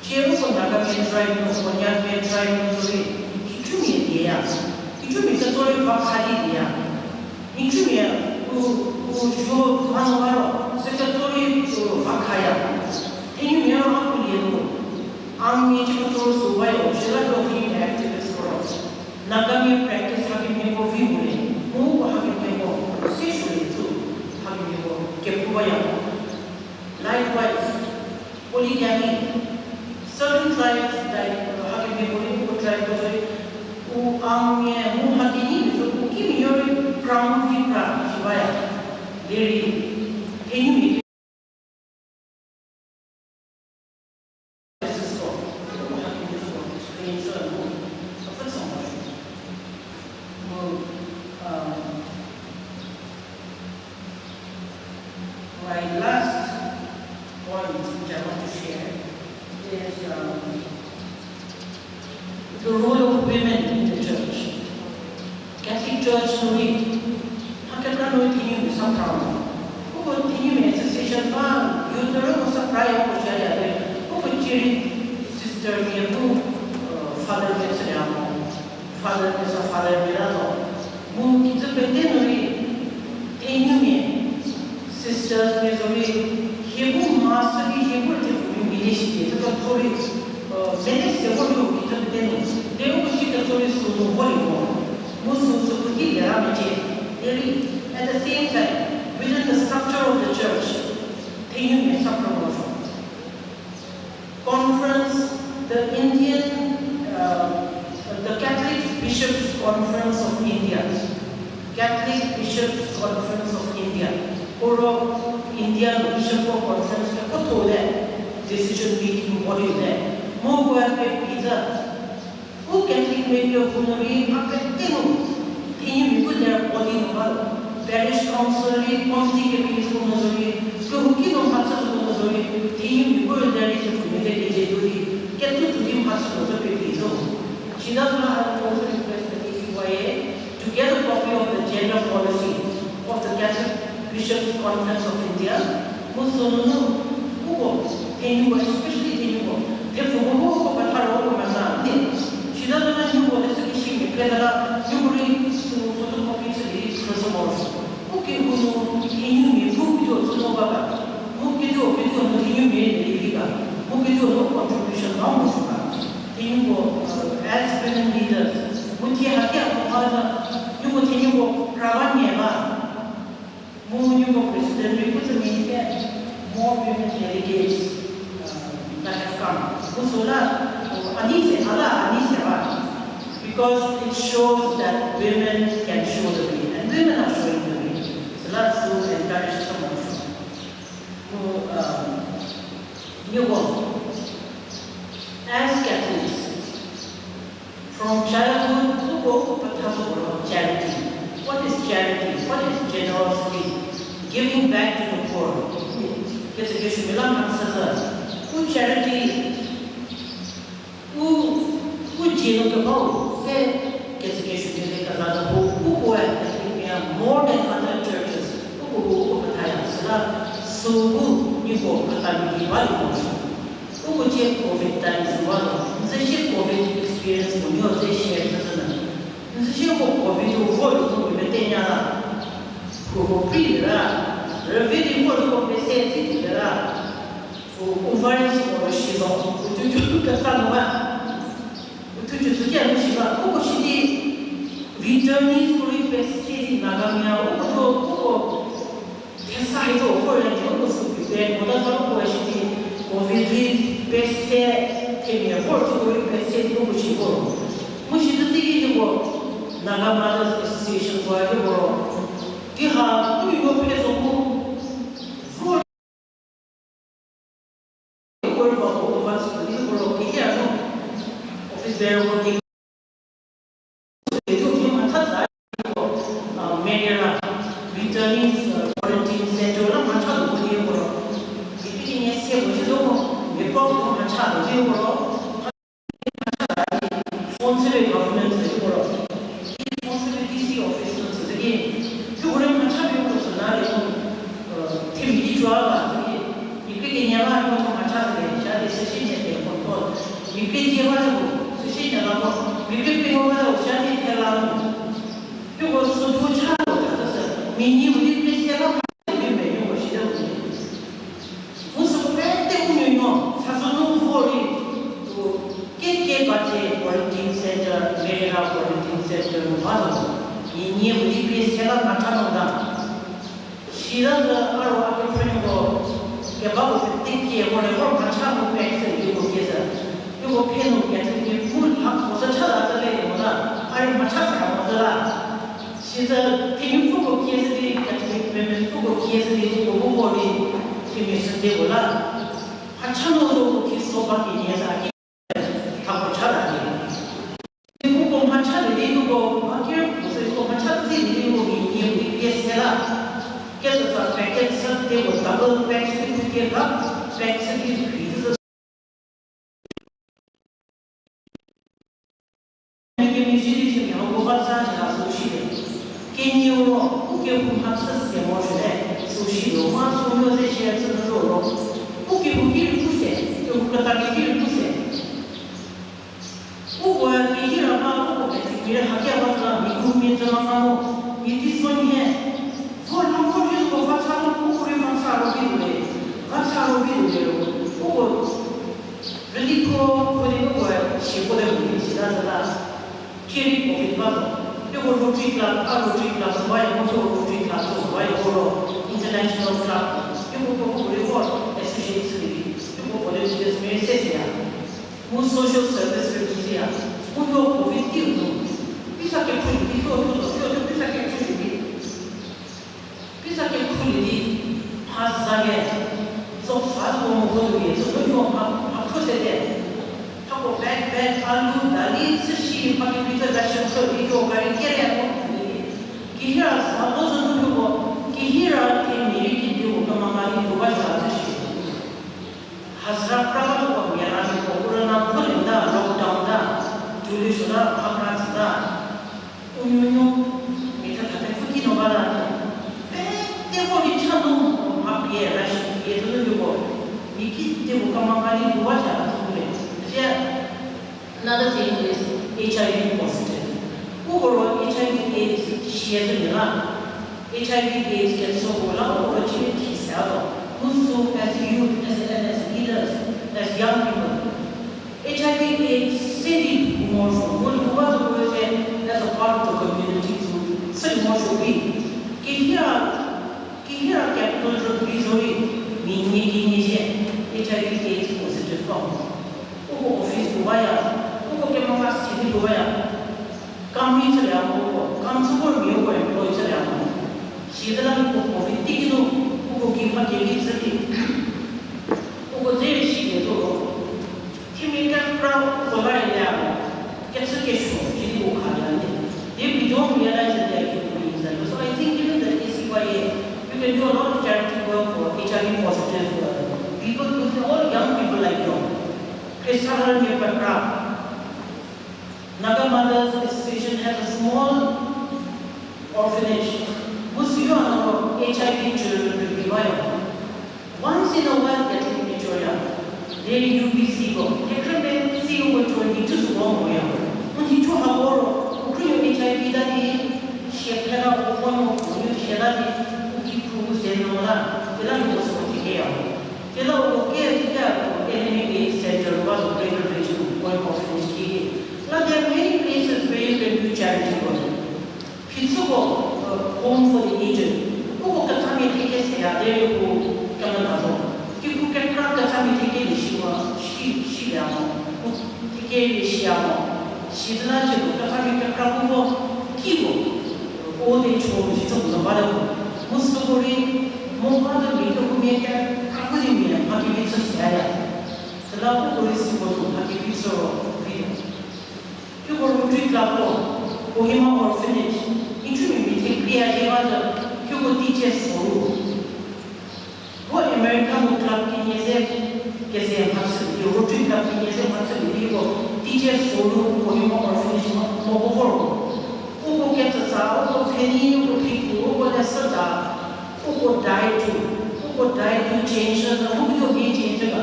Speaker 5: Cero pun agak tribe, banyak tribe itu dia. Itu bisa tulis fakari dia. Itu dia, ujo mana sekretari fakaya. Ini dia aku lihat tu. Ami itu tulis supaya usaha tu ini activist orang. Nagami practice hakim ni ko view ni. Mu hakim ni ko session itu hakim ni ko kepubaya. Likewise, polygamy. Certain tribes like hakim ni ko tribe tu amnya muhakini itu mungkin yori crown fitra supaya dari ini my last point which I want to share is the role of women in the church. Catholic Church nuri, hakatlah nuri kini bisa problem. Kau kini association bang, udah masa praya percaya deh. Kau ciri sister dia tu father dia sedang, father dia tu. Mungkin kita benda nuri, kini sisters dia nuri, hebu master dia hebu dia English dia, tu kan thori. Jadi sesuatu kita berdeni, dia kita tulis semua boleh musuh seperti dia macam. Jadi at the same time, within the structure of the church, ini macam promotion. Conference, the Catholic Bishops Conference of India, Puro India Bishop Conference का कुछ हो रहा decision making body है. Mau buat pizza, Catholic में जो पुनरी आपके तीनों ini juga dia body nomor parish council committee के बीच में नजरी तो हुकी तो भाषा तो नजरी ini juga dari sebenarnya dia jadi kita tu dia भाषा तो seperti itu. Cina tu lah also request the TCYA to get a copy of the gender policy of the Catholic Bishops Conference of India. 무슨 그거 되는 거 especially 되는 거 대부분 그거 바타로 만나는데 지나가는 유보에서 기심이 그러다가 유보를 포토코피스들이 그래서 먹었어. 그게 무슨 개념이 무기도 들어가가 무기도 무슨 개념이 내리가 무기도 contribution 너무 좋아. 되는 거 as women leaders 무티하게 하고 유보 되는 거 라반예가 유보 president represent more women delegates that have come. Musula anise ala anise because it shows that women can show the way and women are showing the way. So let's do encourage someone. As Catholics, from childhood to go charity. What is charity? What is generosity? Giving back to the poor. Who charity? Who generous? More than other churches. So who you go COVID times one. The COVID experience from your share. The COVID world who revealing what you say who varies or she's on who do the Tanwa to get Shiva, who she returning for investing Nagamia, who decide over and also prepare whatever question or visit best came here for to represent who she was. Which is the thing you work Nagama's association for the world. You have to go place of who for the world of us to the world here. Office there working. Returning quarantine center, I'm not going to work. If you need to see what you report on a child, you will responsible government, you will responsible DC officers again. You will not have your personality. TV drama, you pick in your mind what much happening, that is a senior control. You pick your level, the senior level, you pick your level, Shani Kalam. You will so do child. Mini will be a also practice union, Sasano for it to get quarantine center, Vera quarantine center, Mother. In year will be a Matanoda. She does our friend about the take care whatever Matano packs and you will get her. You will pay no get full up was a child at the lady. I am Mataka. She's a thing for Kiesity, Catholic women for Kiesity, who go for the Timis de Vola. Hachano is so back in years. I have a child. You go Machado, you go here, you go Machado, you will be Yesela. Get us a packet, they will double packs to get up, packs and increases. Can you give him access to emotion? So she will want to know that she has a role. Who can you say? You can say. Who will be here about it? We have a movement among it is one here. For long years of what's happened, who will not video? What's our video? Who will really go for the word? She would have been, she does that. Killing of it, but. You will Rotary Club, our Rotary Club, why also Rotary Club, why Oro International Club. You will go for reward, especially you go for the Mesesia. More social service Reducia. Who will go with you? Pisa can put it before to Pisa can put it. Pisa can put it. Has again. So far, go to it. So you have put it there. Back, Alu, Dali, Sashi, Pakipita, Dashan, Iko, Barikera, Kihira, Sabozo, Kihira, Kini, you, Kamamari, Washi, Hasra Prava, Yarami, Kurana, Pulinda, Lockdown, Julishuna, Hamrasda, Uyunu, Mita Fuki Novara. They were in Channel, ye rush ye to the go. Niki de Mukamani to watch out. Another thing is HIV positive. Overall, HIV/AIDS share the HIV/AIDS gets so long opportunities out. Also, as youth, as leaders, as young people, HIV/AIDS steady more from what you want to say as a part of the community to still more should be. Here capital of Missouri, meaning HIV/AIDS positive from. Office Bubaya. Okay, Mama, city Bubaya. Come reach the Ambo, come support me over employees at Ambo. She is the one who give her the city. Over there, she is over. She made that proud for very young. Gets a case for she will have done. If we don't realize that they are human beings, so I think even the ACYA, you can do a lot of charity work for HIV positive people, with all young people like you. Krishna Nepatra. Naga Mothers Association has a small orphanage. Muslim HIV children will be viable. Once in a while, they take Victoria. They UBC go. They can see over 22 long way. When you have more, HIV that she had a woman who she had to prove they know that. They don't know what to hear. They don't care enemy center was a greater region going off in Kiev. Now there are many places where you can do charity work. Pitsugo, home for the aged. Who can come and take us there? There you go, Canada. You can crack the family take she take she's not the family can crack over Kibo. All the children, she's on the bottom. Mustori, Mokada, who make a cracking and happy with the love of police to happy picture of freedom. You will treat Lapo, Bohema or finish. Intuitively take clear other, you will teach us for what American club in Yazek, Gazette Hudson, your rotary club in Yazek Hudson, people, teach us for Bohema or finish more over. Who will get us out of any people, who will have who will die to, who will die to change us, who will be changed.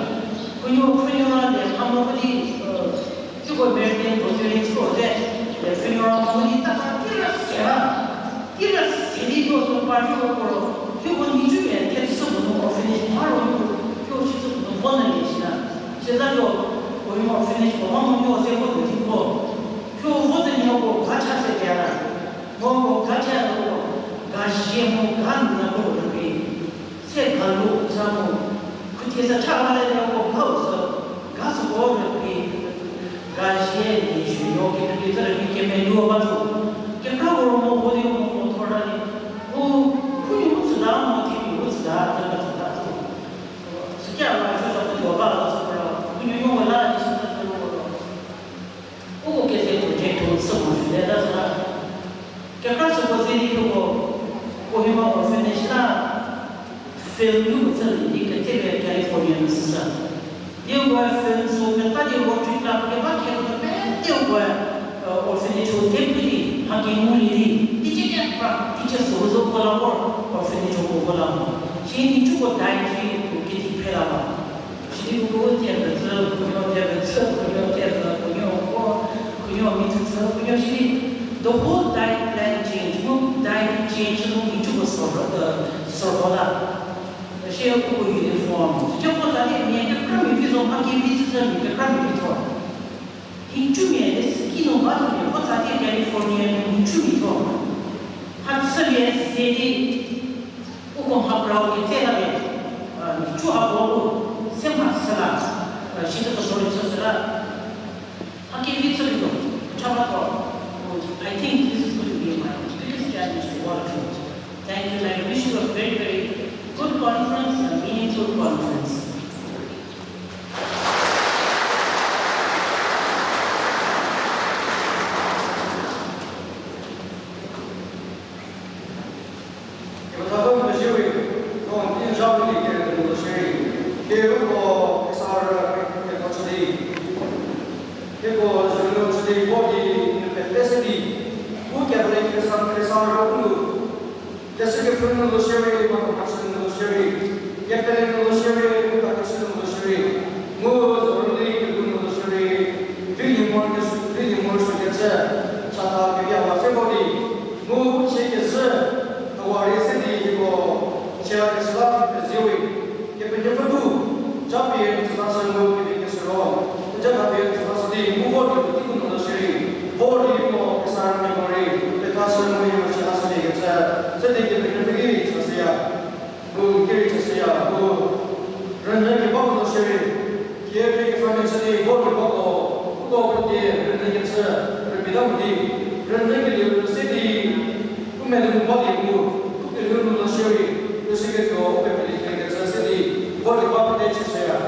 Speaker 5: When you are funeral, how many you go American Brazilians go there, the funeral, how many give us city goes to party or you will need to get someone or finish tomorrow. You should one nation. She said, or you are finished for one more year, what would you go? You wouldn't know what I said there. No, Gacha, Gashimo, Gandana, would be. Said, hello, Samo. Could is a child of house, gas water, Gashi, you know, became a new battle. Can cover more volume of authority. Who you put down, what you was that? So, yeah, I felt to about when you know a lot who gets a project so much. That's not. Capras was in to go, Bohema or finish that. Film you can take California son. You were filmed so that you wrote to club, you were orphanage or temporary, hugging only. Teachers also collaborate orphanage or collaborate. She need to go dietary to get it paid. She didn't go with the reserve, could not have reserve, could not have the whole diet plan changed, no diet change, no need to go sort share uniform. Just what I mean, the crummy is on Maki visitor, the crummy before. In 2 minutes, Kino Battle, what I did California in 2 minutes. Had Soviet city, Ukom Habrao, Italy, 2 hours, Sema Salah, she took a story to Salah. Haki visitor, Chamato. I think this is going to be my biggest challenge to all of you. Thank you, and I wish you a very, very good conference and meaningful conference.
Speaker 4: Just to get from the Sherry, Yapelin Roshiri, Pakistan Roshiri, Moos Orly, Roshiri, William Morris gets a Santa Pia February, Move Shakes a warrior city or Share Islam, Zewing, Yapin Japan, Transan Move, giving us wrong, Japan, Transi, move on to the Roshiri, 40 more Islam memory, the Transan Move, Shasani gets a sitting in the beginning, who carried us here, who ran the bottle of sherry, carrying from the city, water bottle, who over there, running it, Rapidity, running the city, who made a body move, took the room of sherry, the second go, openly carried the city, water bottle ditches here.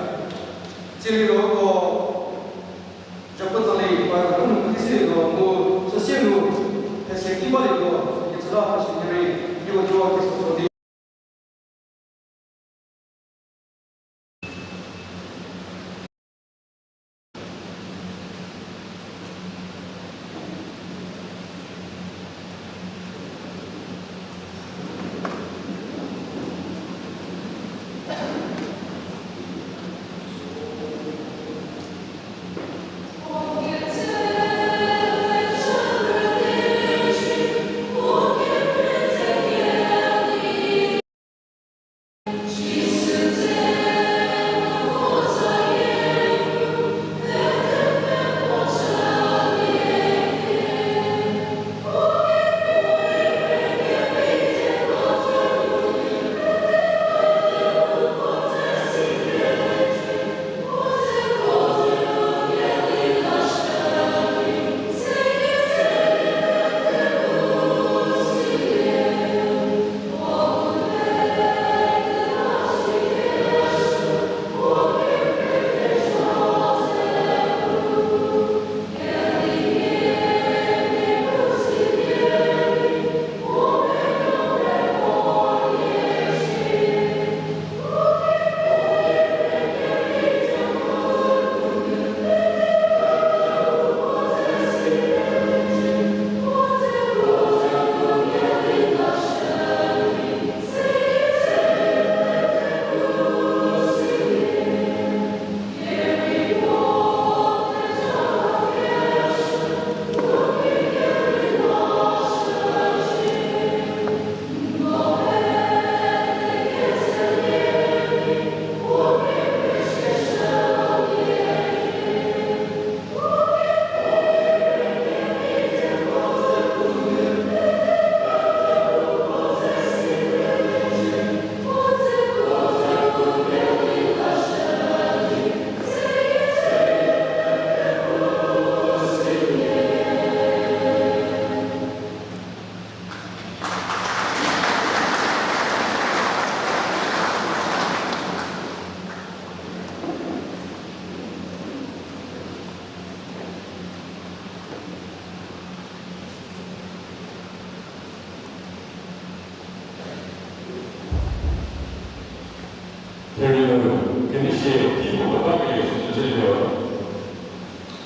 Speaker 4: Chiliro, Japotali, but who the city, has a key body go, it's a lot of machinery, you will draw this for the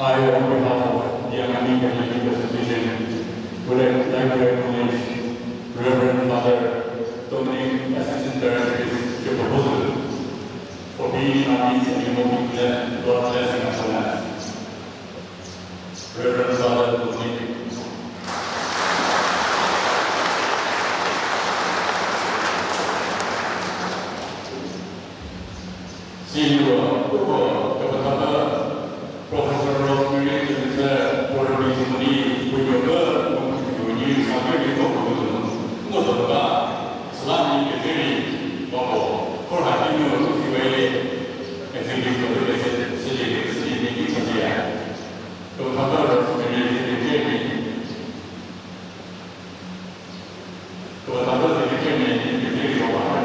Speaker 6: I, on behalf of the Academic and Legal Association, would like to acknowledge Reverend Father Dominic, Assistant Director, your proposal for being our means and invoking God's blessing upon us. Reverend Father Dominic. Senior Professor Rosemary is for a reason we will learn to use a very good Motoka, Islamic theory, for having a way and thinking for the city in India. Professor Rosemary is Jamie. Professor Jamie is the theory of our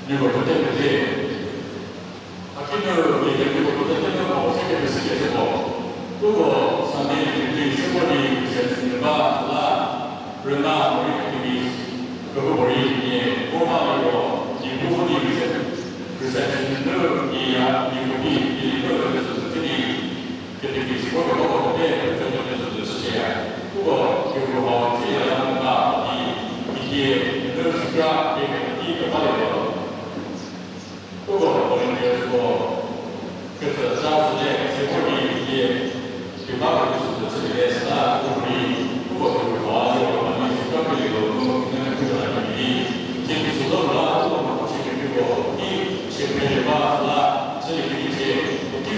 Speaker 6: いうことで、秋の家でいうことで、世界ですけれども、午後3年にそこに設置は、ルナーの意味、どこにフォーマルを日本に見せる、プレゼントのいや、日本にいるのです。出てきて、これを持って、ちょっとずつして、ここ、結構、小さなものが、いて、ルースが、いいとかで、ここ、これによると、que se trata de seguridad que va a ser esta cubrir como el cuadro magnífico que lo tiene que ver siempre su lado como chico y siempre va la se dice que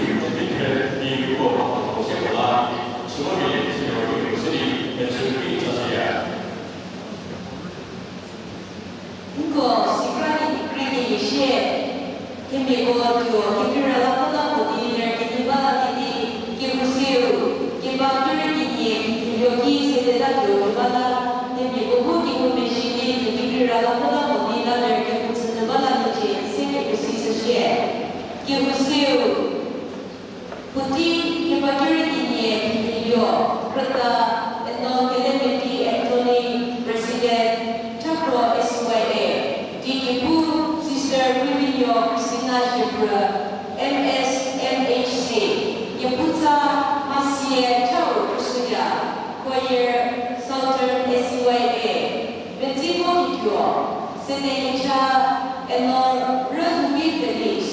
Speaker 6: y como se habla sobre el señor que se en su vida
Speaker 3: 一些天美国就天热了，不能不地点，天把地给不修，天把就是今年有几些的那就把那天美国不给我们是的，天热了不能不地那点，给不是把那的钱，现在不是这些，给不修，不地天把就是今年有，可他那给的媒体 Anthony President Chakro SYA，第一步。Sister Rubio Christina Jebra, MSMHC, Yaputa Masie Chau Kursuya, Choir Southern SYA, Benzimo Hikyo, Senecha, Enor Rudmi Feliz,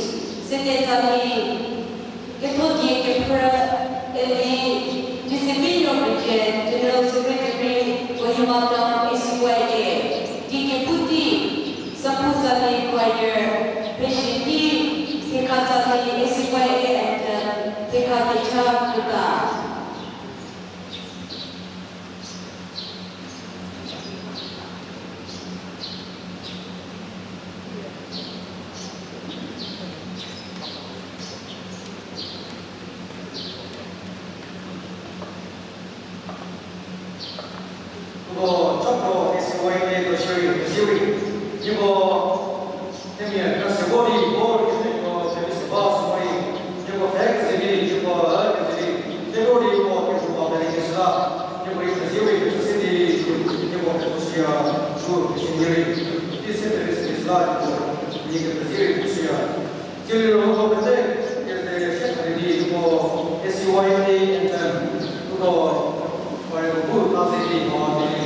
Speaker 3: Senetani, Ketoti Kepra, Eli, Giuseppino Bridget, General Secretary, Wahimatam SYA, Dike Puti, Saputani Choir, Peshiti, Hikatani SYA and Hikaticha Kuta.
Speaker 4: 그거 쪽으로 SYA 도시의 이거 때문에 그 세월이 이거 재밌어 봐 세월이 이거 백세기 이거 백세기 세월이 이거 계속 되니까 이거 이 세월이 세월이 이거 도시야 주 신경이 디센트리스 있다 이거 세월이 도시야 제일로 그때 이제 셰프들이 이거 SYA 그거 말고 그 가세기 뭐 되는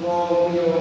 Speaker 4: Lord, we